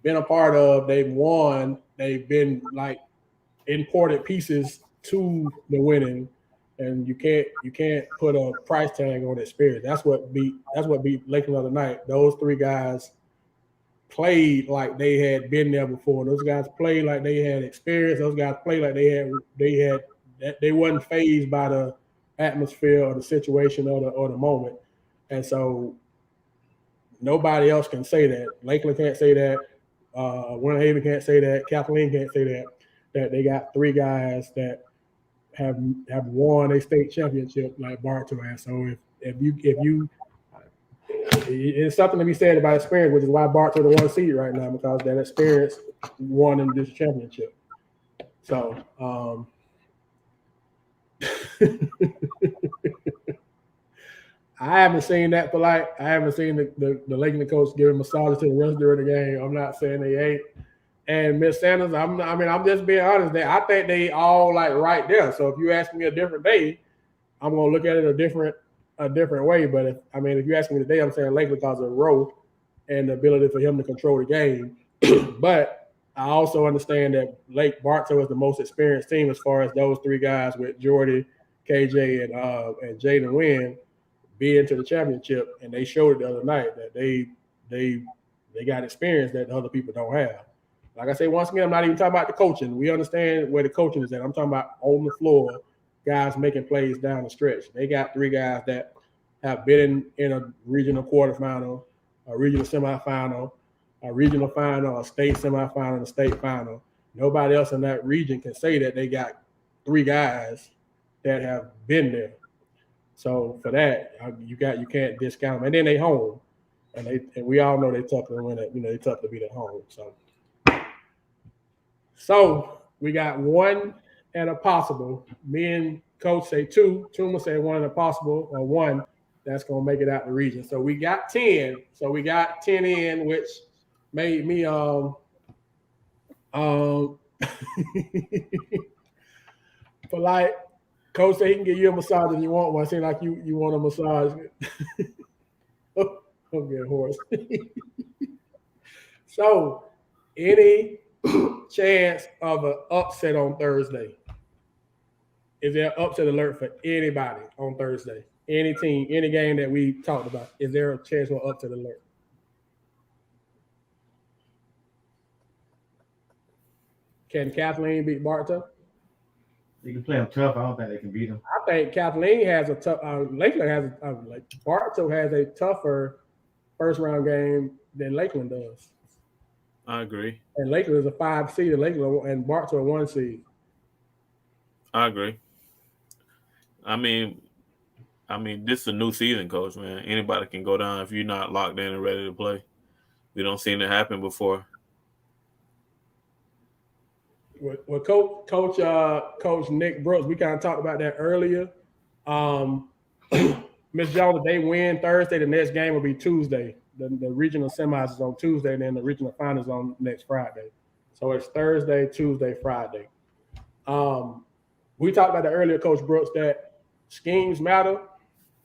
been a part of, they've won, they've been like important pieces to the winning, and you can't put a price tag on experience. That's what beat Lakeland the other night. Those 3 guys played like they had been there before. Those guys played like they had experience. Those guys played like they wasn't fazed by the atmosphere or the situation or the moment. And so nobody else can say that. Lakeland can't say that. Winter Haven can't say that. Kathleen can't say that they got 3 guys that have won a state championship like Bartow has. So if you it's something to be said about experience, which is why Bartow the 1 seed right now, because that experience won in this championship. So I haven't seen that I haven't seen the Lakeland coach giving massages to the rest during the game. I'm not saying they ain't. And Miss Sanders, I'm just being honest. I think they all like right there. So if you ask me a different day, I'm gonna look at it a different way. But if you ask me today, I'm saying Lakeland because of Rowe and the ability for him to control the game. But I also understand that Bartow is the most experienced team as far as those 3 guys with Jordy, KJ, and Jaden Wynn being to the championship, and they showed it the other night that they got experience that the other people don't have. Like I say, once again, I'm not even talking about the coaching. We understand where the coaching is at. I'm talking about on the floor, guys making plays down the stretch. They got 3 guys that have been in a regional quarterfinal, a regional semifinal, a regional final, a state semifinal, and a state final. Nobody else in that region can say that they got 3 guys that have been there. So for that, you can't discount them. And then they home, and we all know they're tough to win it. They're tough to beat at home. So So we got one and a possible. Me and Coach say two. Tuma say one and a possible, or one that's gonna make it out the region. So we got 10. So we got 10 in, which made me polite. Coach say he can give you a massage if you want one. Seem like you want a massage. I'm getting hoarse. So, any chance of an upset on Thursday? Is there an upset alert for anybody on Thursday? Any team, any game that we talked about? Is there a chance for an upset alert? Can Kathleen beat Bartow? They can play them tough. I don't think they can beat them. I think Kathleen has a tough. Lakeland has Bartow has a tougher first round game than Lakeland does. I agree. And Lakeland is a 5 seed, and Bartow a 1 seed. I agree. I mean, this is a new season, Coach. Man, anybody can go down if you're not locked in and ready to play. We don't see it happen before. Well, Coach Nick Brooks, we kind of talked about that earlier. Miss Jones, if they win Thursday, the next game will be Tuesday. The regional semis is on Tuesday, and then the regional finals on next Friday. So it's Thursday, Tuesday, Friday. We talked about that earlier, Coach Brooks, that schemes matter,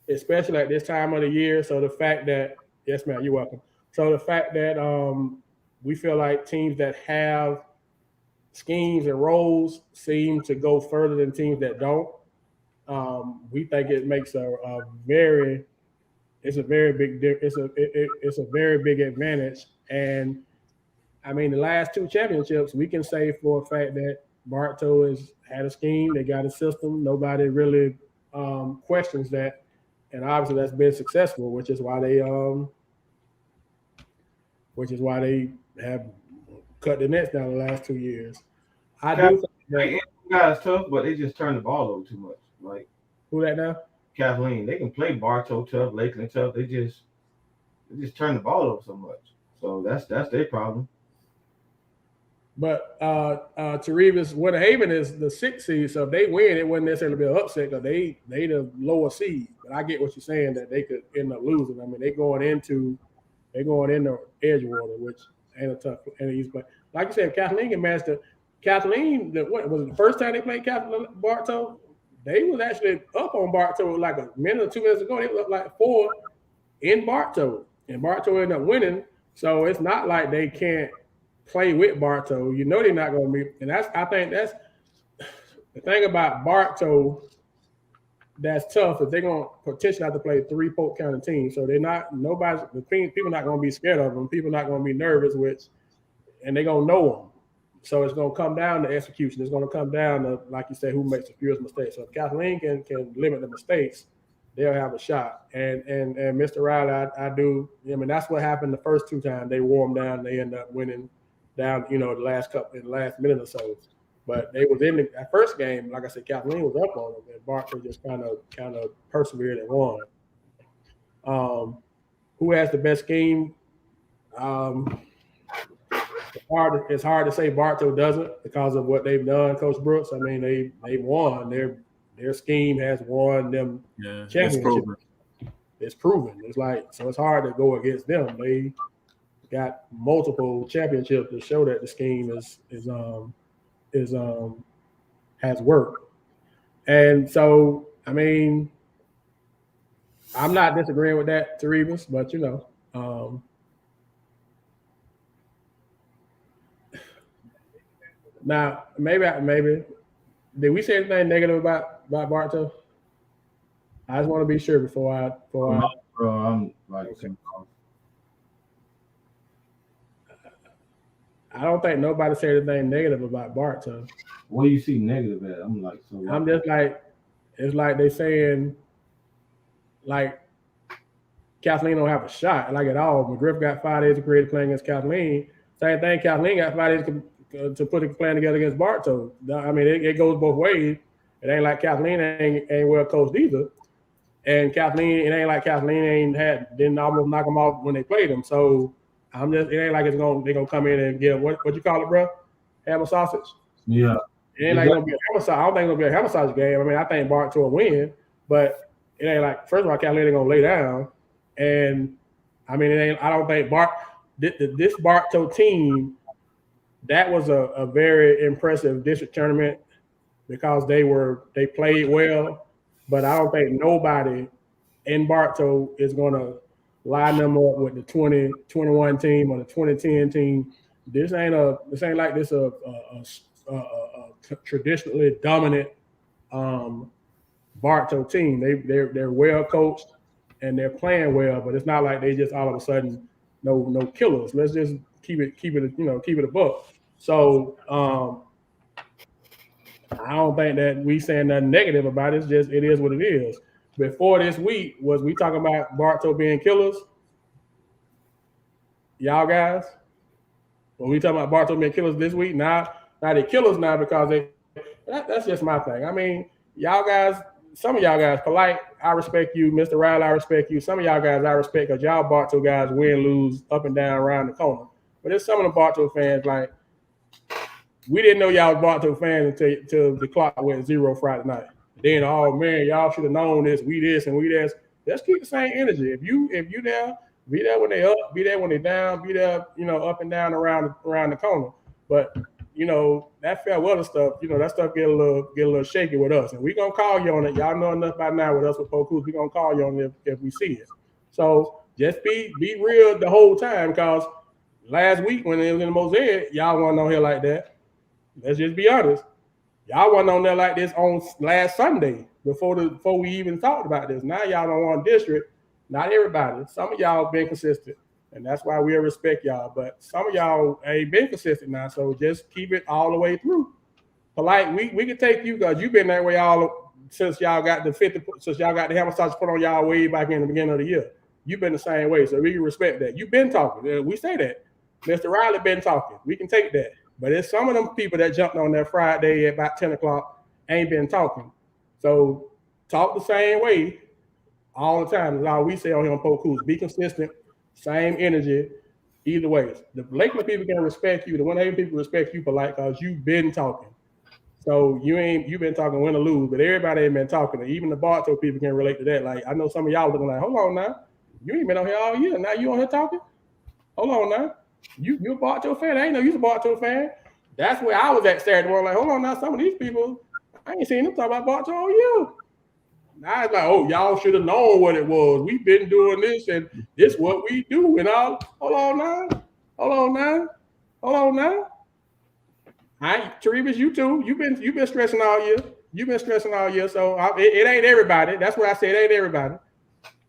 especially at this time of the year. So the fact that, yes, ma'am, you're welcome. So the fact that we feel like teams that have schemes and roles seem to go further than teams that don't. We think it makes a very big advantage. And I mean, the last 2 championships, we can say for a fact that Bartow has had a scheme. They got a system. Nobody really questions that, and obviously that's been successful, which is why they have cut the nets down the last 2 years. I do think that guys tough, but they just turn the ball over too much. Like who that now? Kathleen, they can play Bartow tough, Lakeland tough. They just turn the ball over so much. So that's their problem. But Terevis, Winter Haven is the 6th seed, so if they win, it wouldn't necessarily be an upset because they the lower seed. But I get what you're saying that they could end up losing. I mean, they're going into Edgewater, which ain't a tough and easy play. Like you said, Kathleen can match Kathleen. What was it, the first time they played Bartow? They was actually up on Bartow like a minute or 2 minutes ago. They was up like 4 in Bartow, and Bartow ended up winning. So it's not like they can't play with Bartow. You know they're not going to be, and I think that's the thing about Bartow that's tough is they're going to potentially have to play 3 Polk County teams. So they're not people not going to be scared of them. People not going to be nervous, and they're going to know them. So it's going to come down to execution. It's going to come down to, like you say, who makes the fewest mistakes. So if Kathleen can limit the mistakes, they'll have a shot. And Mr. Riley, I do. I mean, that's what happened the first 2 times. They wore them down. They end up winning down, the last minute or so. But they was in that first game. Like I said, Kathleen was up on them, and Bartow just kind of persevered and won. Who has the best scheme? It's hard to say Bartow doesn't because of what they've done, Coach Brooks. I mean, they won. Their scheme has won them championships. It's proven. It's like, so it's hard to go against them. They got multiple championships to show that the scheme has worked. And so, I mean, I'm not disagreeing with that, Terevis, but now maybe did we say anything negative about Bartow? I just want to be sure before I'm like, I don't think nobody said anything negative about Bartow. What do you see negative at? I'm like, so I'm just like, it's like they saying, like, Kathleen don't have a shot, like at all. McGriff got 5 days to create a plan against Kathleen. Same thing, Kathleen got 5 days to put a plan together against Bartow. I mean, it goes both ways. It ain't like Kathleen ain't well coached either. And Kathleen, it ain't like Kathleen didn't almost knock them off when they played them. So it ain't like they're gonna come in and give what you call it, bro? ham and sausage. Yeah. It ain't like gonna be a ham and sausage. I don't think it's gonna be a ham and sausage game. I mean, I think Bartow will win, but it ain't like, first of all, Cavaliers ain't gonna lay down, and I mean, it ain't. I don't think this Bartow team, that was a very impressive district tournament because they played well, but I don't think nobody in Bartow is gonna line them up with the 2021 team or the 2010 team. This ain't a traditionally dominant Bartow team. They're well coached and they're playing well, but it's not like they just all of a sudden no killers. Let's just keep it a buck. So I don't think that we saying nothing negative about it. It's just, it is what it is. Before this week, was we talking about Bartow being killers? Y'all guys? When we talking about Bartow being killers this week, now they killers now because that's just my thing. I mean, y'all guys, some of y'all guys, Polite, I respect you. Mr. Riley, I respect you. Some of y'all guys I respect because y'all Bartow guys win, lose, up and down, around the corner. But there's some of the Bartow fans, like, we didn't know y'all was Bartow fans until the clock went 0 Friday night. Then, oh man, y'all should have known this. We this and we this. Let's keep the same energy. If you there, be there when they up, be there when they down, be there, up and down around the corner. But that fair weather stuff, that stuff get a little shaky with us, and we gonna call you on it. Y'all know enough by now with us with Polk. We gonna call you on it if we see it. So just be real the whole time, because last week when it was in the Mosaic, y'all wasn't on here like that. Let's just be honest. Y'all wasn't on there like this on last Sunday before we even talked about this. Now y'all don't want district. Not everybody. Some of y'all been consistent, and that's why we respect y'all. But some of y'all ain't been consistent now, so just keep it all the way through. Polite, we can take you because you've been that way since y'all got the hammer starts put on y'all way back in the beginning of the year. You've been the same way, so we can respect that. You've been talking. We say that. Mr. Riley been talking. We can take that. But it's some of them people that jumped on that Friday at about 10 o'clock ain't been talking. So talk the same way all the time. That's all we say on here on Polk. Be consistent, same energy, either way. The Lakeland people can respect you. The Winter Haven people respect you Polite because you've been talking. So you've been talking win or lose, but everybody ain't been talking. Even the Bartow people can relate to that. Like, I know some of y'all looking like, hold on now. You ain't been on here all year. Now you on here talking? Hold on now. You a Bartow fan? I ain't know you was a Bartow fan. That's where I was at Saturday morning. Like, hold on now, some of these people, I ain't seen them talk about Bartow all year. Now it's like, oh, y'all should have known what it was. We've been doing this, and this is what we do. And all, hold on now. Terevis, you too. You've been stressing all year. So it ain't everybody. That's what I said. It ain't everybody.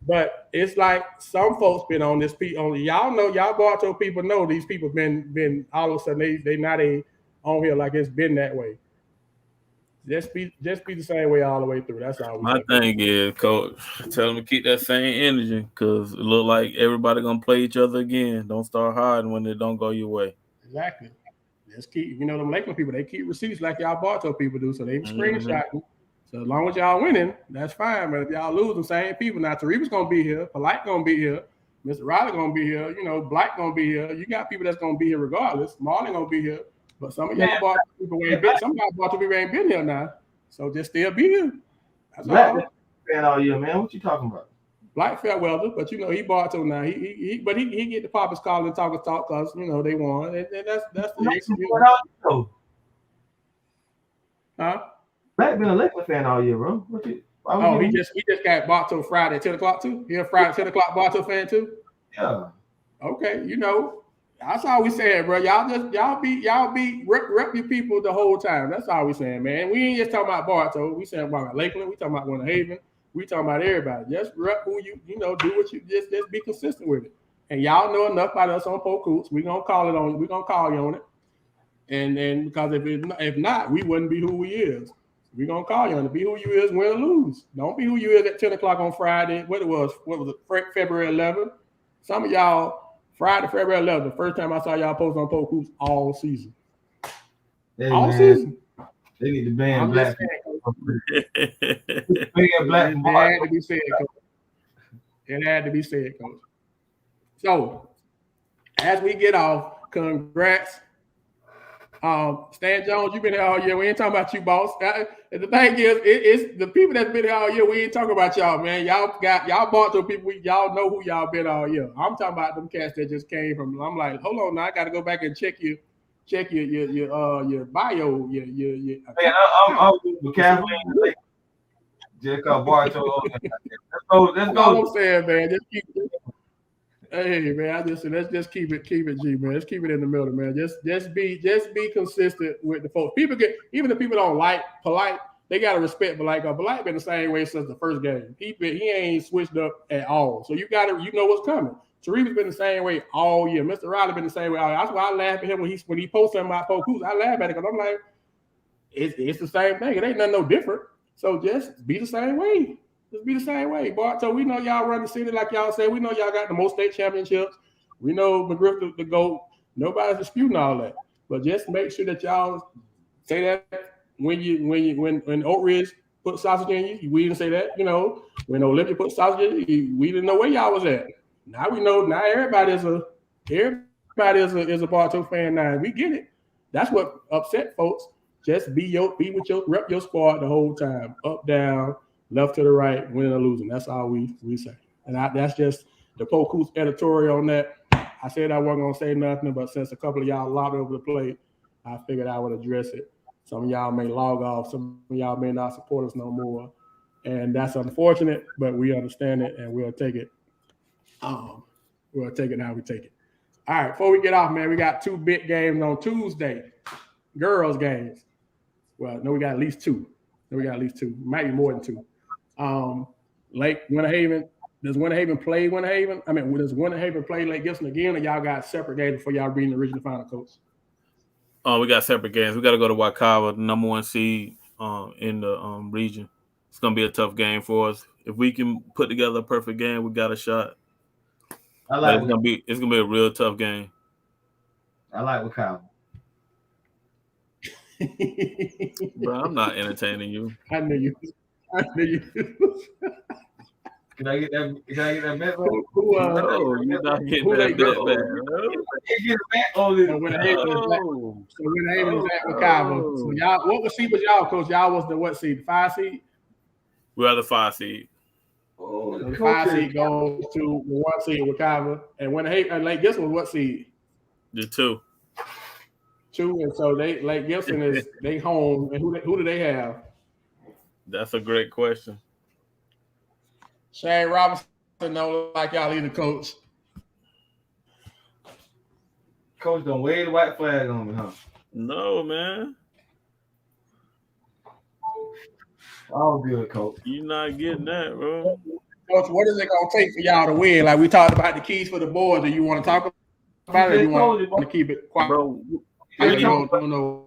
But it's like some folks been on this. Y'all know, y'all Bartow people know these people been all of a sudden they not on here like it's been that way. Just be the same way all the way through. That's all. My thing is, Coach, tell them to keep that same energy because it look like everybody gonna play each other again. Don't start hiding when it don't go your way. Exactly. Just keep, them Lakeland people, they keep receipts like y'all Bartow people do, so they screenshotting. So as long as y'all winning, that's fine. But if y'all losing, same people. Now Tereva's gonna be here, Polite gonna be here, Mr. Riley gonna be here, Black gonna be here. You got people that's gonna be here regardless. Marlon gonna be here. But some of y'all Bartow people ain't been. Some of y'all Bartow people ain't been here now. So just still be here. That's Black all. Fan all year, man. What you talking about? Black fair weather, but he Bartow now. He get the Poppers calling and talk because they won. And that's the Huh? Black been a Lakeland fan all year, bro. He just got Bartow Friday at 10 o'clock too. He a Friday 10 o'clock Bartow fan too. Yeah. Okay, that's all we saying, bro. Y'all be rep your people the whole time. That's all we saying, man. We ain't just talking about Bartow. We saying about Lakeland. We talking about Winter Haven. We talking about everybody. Just rep who do what you just be consistent with it. And y'all know enough about us on Polk Hoops. We gonna call you on it. And then because if not, we wouldn't be who we is. We gonna call you on it. Be who you is, win or lose. Don't be who you is at 10 o'clock on Friday. What was it? February 11th. Some of y'all Friday, February 11th. The first time I saw y'all post on Polk Hoops all season. Hey, all man. Season. They need to ban Black. It had to be said, Coach. It had to be said, Coach. So, as we get off, congrats Stan Jones, you've been here all year. We ain't talking about you, boss. The thing is, it's the people that's been here all year. We ain't talking about y'all, man. Y'all bought to people. Y'all know who y'all been all year. I'm talking about them cats that just came from. I'm like, hold on, now I got to go back and check your bio. Man, I'm with Kathleen. Just got Bartow. Let's go. All I'm saying, man, just keep. Hey man, let's just keep it G, man. Let's keep it in the middle, man. Just be consistent with the folks. People even if people don't like Polite, they gotta respect Polite. Polite been the same way since the first game. He ain't switched up at all. So you know what's coming. Tariq's been the same way all year. Mr. Riley been the same way all year. That's why I laugh at him when he posts something about Polk. I laugh at it because I'm like, it's the same thing. It ain't nothing no different. So just be the same way. Just be the same way. Bartow, we know y'all run the city like y'all say. We know y'all got the most state championships. We know McGriff the GOAT. Nobody's disputing all that. But just make sure that y'all say that when Oak Ridge put sausage in you, we didn't say that. You know, when Olympia put sausage in you, we didn't know where y'all was at. Now we know. Now everybody is a Bartow fan now. We get it. That's what upset folks. Just be rep your squad the whole time, up, down, left to the right, winning or losing. That's all we say. And that's just the Polk editorial on that. I said I wasn't going to say nothing, but since a couple of y'all lobbed over the plate, I figured I would address it. Some of y'all may log off. Some of y'all may not support us no more. And that's unfortunate, but we understand it, and we'll take it. We'll take it how we take it. All right, before we get off, man, we got 2 big games on Tuesday. Girls games. Well, no, we got at least 2. Might be more than 2. Lake Winter Haven. Does Winter Haven play Winter Haven? I mean, does Winter Haven play Lake Gibson again, or y'all got separate games before y'all reading the original final, coach? We got separate games. We got to go to Waikawa, the number 1 seed in the region. It's gonna be a tough game for us. If we can put together a perfect game, we got a shot. It's gonna be a real tough game. I like Waikawa. Bro, I'm not entertaining you. I knew you. Can I get that bet? No, you're not getting that bet back. Winter Haven is at Waikawa. So y'all, what seed was y'all, coach? Y'all was the what seed? 5 seed? We are the 5 seed. So the 5 seed goes to the 1 seed Waikawa, and Winter Haven, Lake Gibson was what seed? The 2. 2, and so Lake Gibson is they home, and who do they have? That's a great question. Shane Robinson don't like y'all either, coach. Coach don't wave the white flag on me, huh? No, man. All good, coach. You're not getting that, bro. Coach, what is it gonna take for y'all to win? Like we talked about the keys for the board. Do you want to talk about it, or you want to keep it quiet? Bro, I don't know.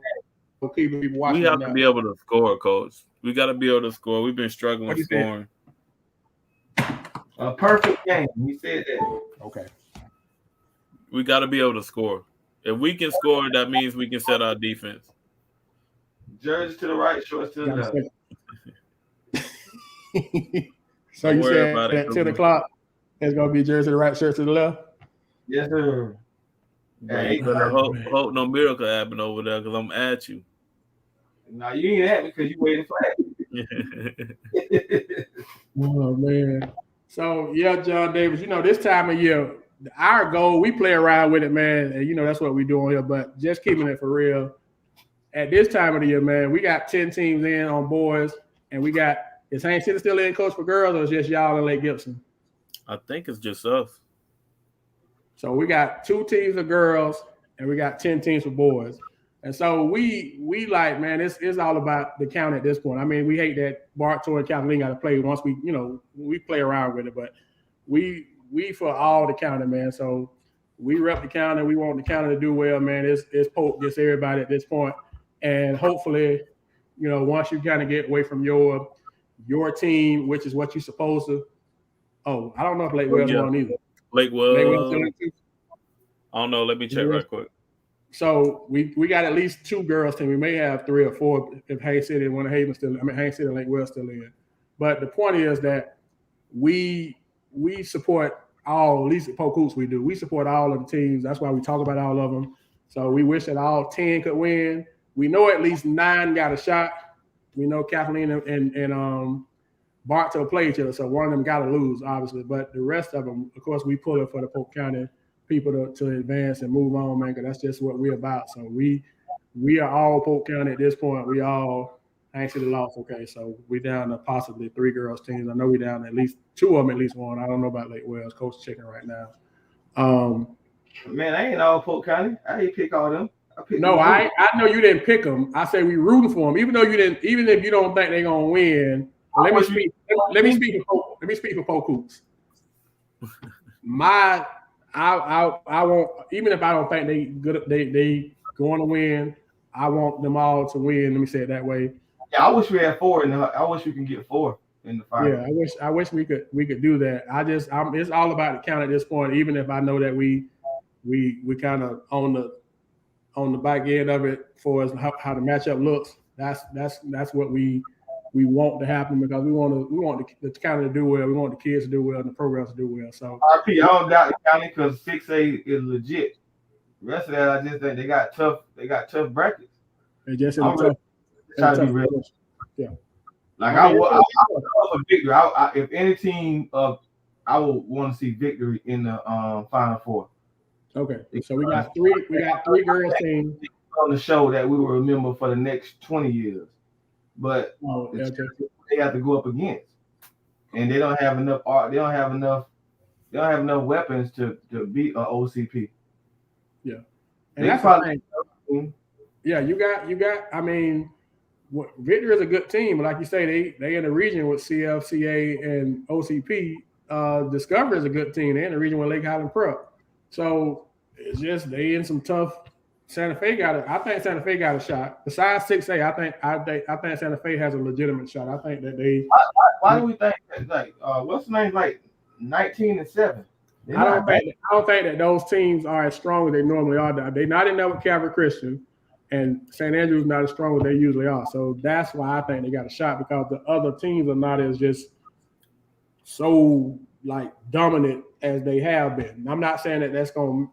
Keep people watching. We have to be able to score, coach. We got to be able to score. We've been struggling with scoring. A perfect game. We said that. Okay. We got to be able to score. If we can score, that means we can set our defense. Jersey to the right, shorts to the left. So you said at 10 o'clock, it's going to be jersey to the right, shirts to the left? Yes, sir. Hey, you better hope no miracle happen over there because I'm at you. No, you ain't at me because you waiting for that. Oh, man. So, yeah, John Davis, this time of year, our goal, we play around with it, man, and, that's what we're doing here, but just keeping it for real. At this time of the year, man, we got 10 teams in on boys, and we got – is Haines City still in, coach, for girls, or is just y'all and Lake Gibson? I think it's just us. So we got 2 teams of girls, and we got 10 teams for boys. And so we like, man, it's all about the count at this point. I mean, we hate that Bartow and Kathleen got to play once we play around with it, but we for all the county, man. So we rep the county. We want the county to do well, man. It's Polk against everybody at this point. And hopefully, once you kind of get away from your team, which is what you're supposed to. Oh, I don't know if Lake Wells won either. Lake Wells. I don't know. Let me check right quick. So we got at least 2 girls team. We may have 3 or 4 if Haines City and Haines City and Lake Wells still in. But the point is that we support all, at least at Polk Hoops we do. We support all of the teams. That's why we talk about all of them. So we wish that all 10 could win. We know at least 9 got a shot. We know Kathleen and Bart will play each other, so one of them got to lose, obviously. But the rest of them, of course, we pull it for the Polk County people to advance and move on, man, because that's just what we're about. So we are all Polk County at this point. We all actually lost, okay? So we down to possibly 3 girls teams. I know we down to at least 2 of them, at least one. I don't know about Lake Wells. Coach checking right now. Man, I ain't all Polk County. I ain't pick all them. I know you didn't pick them. I say we rooting for them, even though you didn't. Even if you don't think they're gonna win, let me speak for Polk Hoops. I won't. Even if I don't think they going to win, I want them all to win. Let me say it that way. Yeah, I wish we had 4 I wish we can get 4 in the final. Yeah, I wish we could do that. It's all about the count at this point. Even if I know that we kind of on the back end of it for us how the matchup looks. That's what we want to happen, because we want the county to do well. We want the kids to do well and the programs to do well. So RP, I don't doubt the county because 6A is legit. The rest of that, I just think they got tough brackets. They just try to be real. Yeah. Like I would love a victory. If any team I would want to see victory in the Final Four. Okay, so we got 3 girls teams on the show that we will remember for the next 20 years. But they have to go up against, and they don't have enough art. They don't have enough weapons to beat an OCP. Yeah, and that's probably. Yeah, you got. I mean, Victor is a good team, but like you say, they in the region with CFCA and OCP. Discovery is a good team. They're in the region with Lake Highland Prep. So it's just they in some tough. Santa Fe I think Santa Fe got a shot. Besides 6A, I think Santa Fe has a legitimate shot. I think that they. Why do we think that, like what's the name, like 19-7? I don't think that those teams are as strong as they normally are. They're not in there with Calvary Christian, and St. Andrews not as strong as they usually are. So that's why I think they got a shot, because the other teams are not as just so like dominant as they have been. I'm not saying that that's going to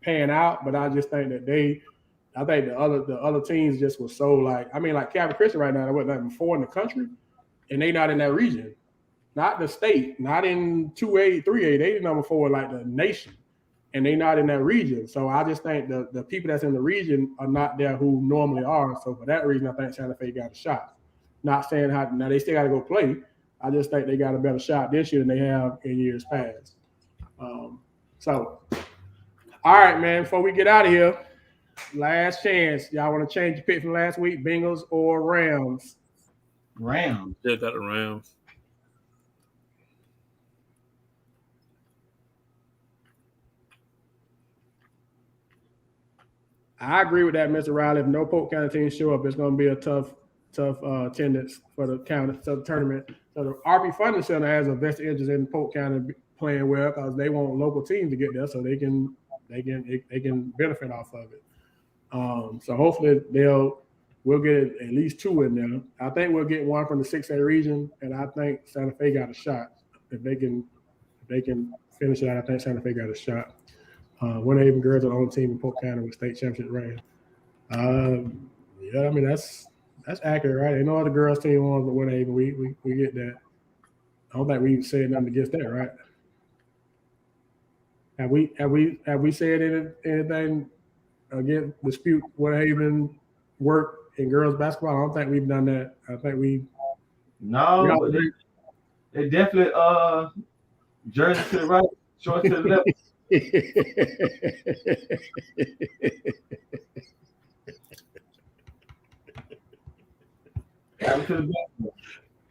pan out, but I just think that I think the other teams just were so like, I mean, like Calvary Christian right now, they wasn't number 4 in the country, and they not in that region, not the state, not in 2A, 3A. They number 4 like the nation, and they not in that region. So I just think the people that's in the region are not there who normally are. So for that reason, I think Santa Fe got a shot. Not saying now they still got to go play. I just think they got a better shot this year than they have in years past. All right, man, before we get out of here, last chance. Y'all want to change your pick from last week, Bengals or Rams? Rams. Still got the Rams. I agree with that, Mr. Riley. If no Polk County teams show up, it's going to be a tough attendance for the tournament. So the RB Funding Center has a vested interest in Polk County playing well, because they want local teams to get there so they can benefit off of it. So hopefully we'll get at least 2 in there. I think we'll get 1 from the 6A region, and I think Santa Fe got a shot. If they can finish it out, I think Santa Fe got a shot. Winter Haven girls are the only team in Polk County with state championship reign. Yeah, I mean that's accurate, right? Ain't no other girls team on the Winter Haven. We get that. I don't think we even said nothing against that, right? Have we said anything against dispute Winter Haven work in girls basketball? I don't think we've done that. I think but they definitely jersey to the right, shorts to the left.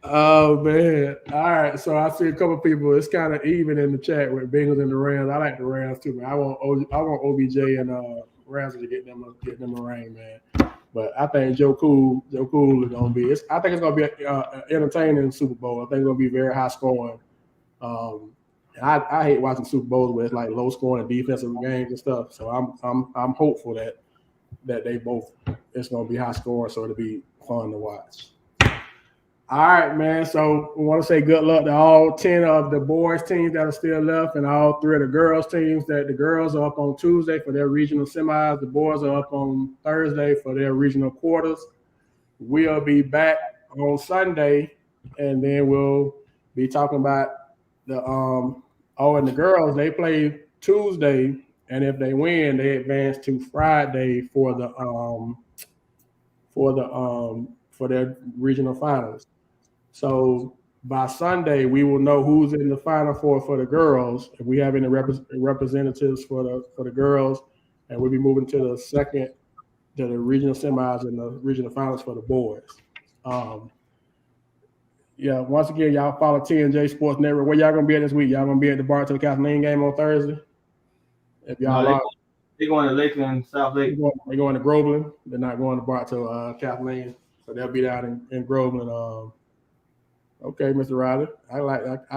Oh man! All right, so I see a couple people. It's kind of even in the chat with Bengals and the Rams. I like the Rams too, man. I want OBJ and Rams to get them a ring, man. But I think Joe Cool is gonna be. I think it's gonna be an entertaining Super Bowl. I think it's gonna be very high scoring. I hate watching Super Bowls where it's like low scoring and defensive games and stuff. So I'm hopeful that they both, it's gonna be high scoring, so it'll be fun to watch. All right, man. So we want to say good luck to all 10 of the boys teams that are still left and all 3 of the girls teams. That the girls are up on Tuesday for their regional semis. The boys are up on Thursday for their regional quarters. We'll be back on Sunday, and then we'll be talking about the and the girls, they play Tuesday, and if they win, they advance to Friday for their regional finals. So by Sunday, we will know who's in the final four for the girls. If we have any representatives for the girls, and we'll be moving to the regional semis and the regional finals for the boys. Once again, y'all follow TNJ Sports Network. Where y'all gonna be at this week? Y'all gonna be at the Bartow Kathleen game on Thursday? If y'all are, they're going to Lakeland, South Lake. They're going to Groveland. They're not going to Bartow Kathleen, so they'll be down in Groveland. Okay, Mr. Riley, I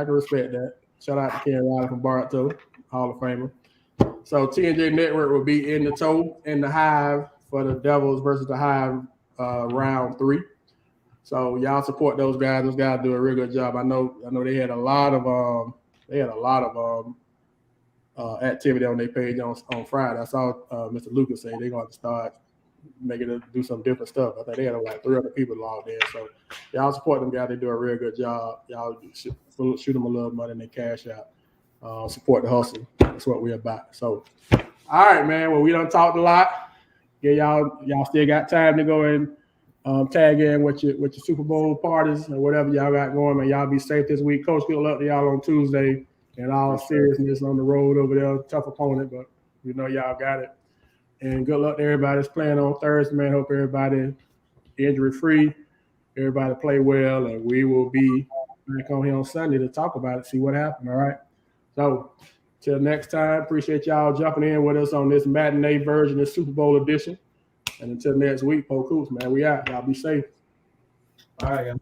can respect that. Shout out to Ken Riley from Bartow, Hall of Famer. So TNJ Network will be in the Hive for the Devils versus the Hive round 3. So y'all support those guys. Those guys do a real good job. I know they had a lot of activity on their page on Friday. I saw Mr. Lucas say they're going to start making it do some different stuff. I think they had like 300 people logged in. So y'all support them guys. They do a real good job. Y'all shoot them a little money and they cash out. Support the hustle. That's what we're about. So, all right, man. Well, we done talked a lot. Yeah, y'all still got time to go and tag in with your Super Bowl parties or whatever y'all got going, man. Y'all be safe this week. Coach, good luck to y'all on Tuesday. And all seriousness on the road over there. Tough opponent, but we know y'all got it. And good luck to everybody that's playing on Thursday, man. Hope everybody injury-free. Everybody play well, and we will be back on here on Sunday to talk about it, see what happened, all right? So, till next time, appreciate y'all jumping in with us on this matinee version, this Super Bowl edition. And until next week, Polk, man, we out. Y'all be safe. All right,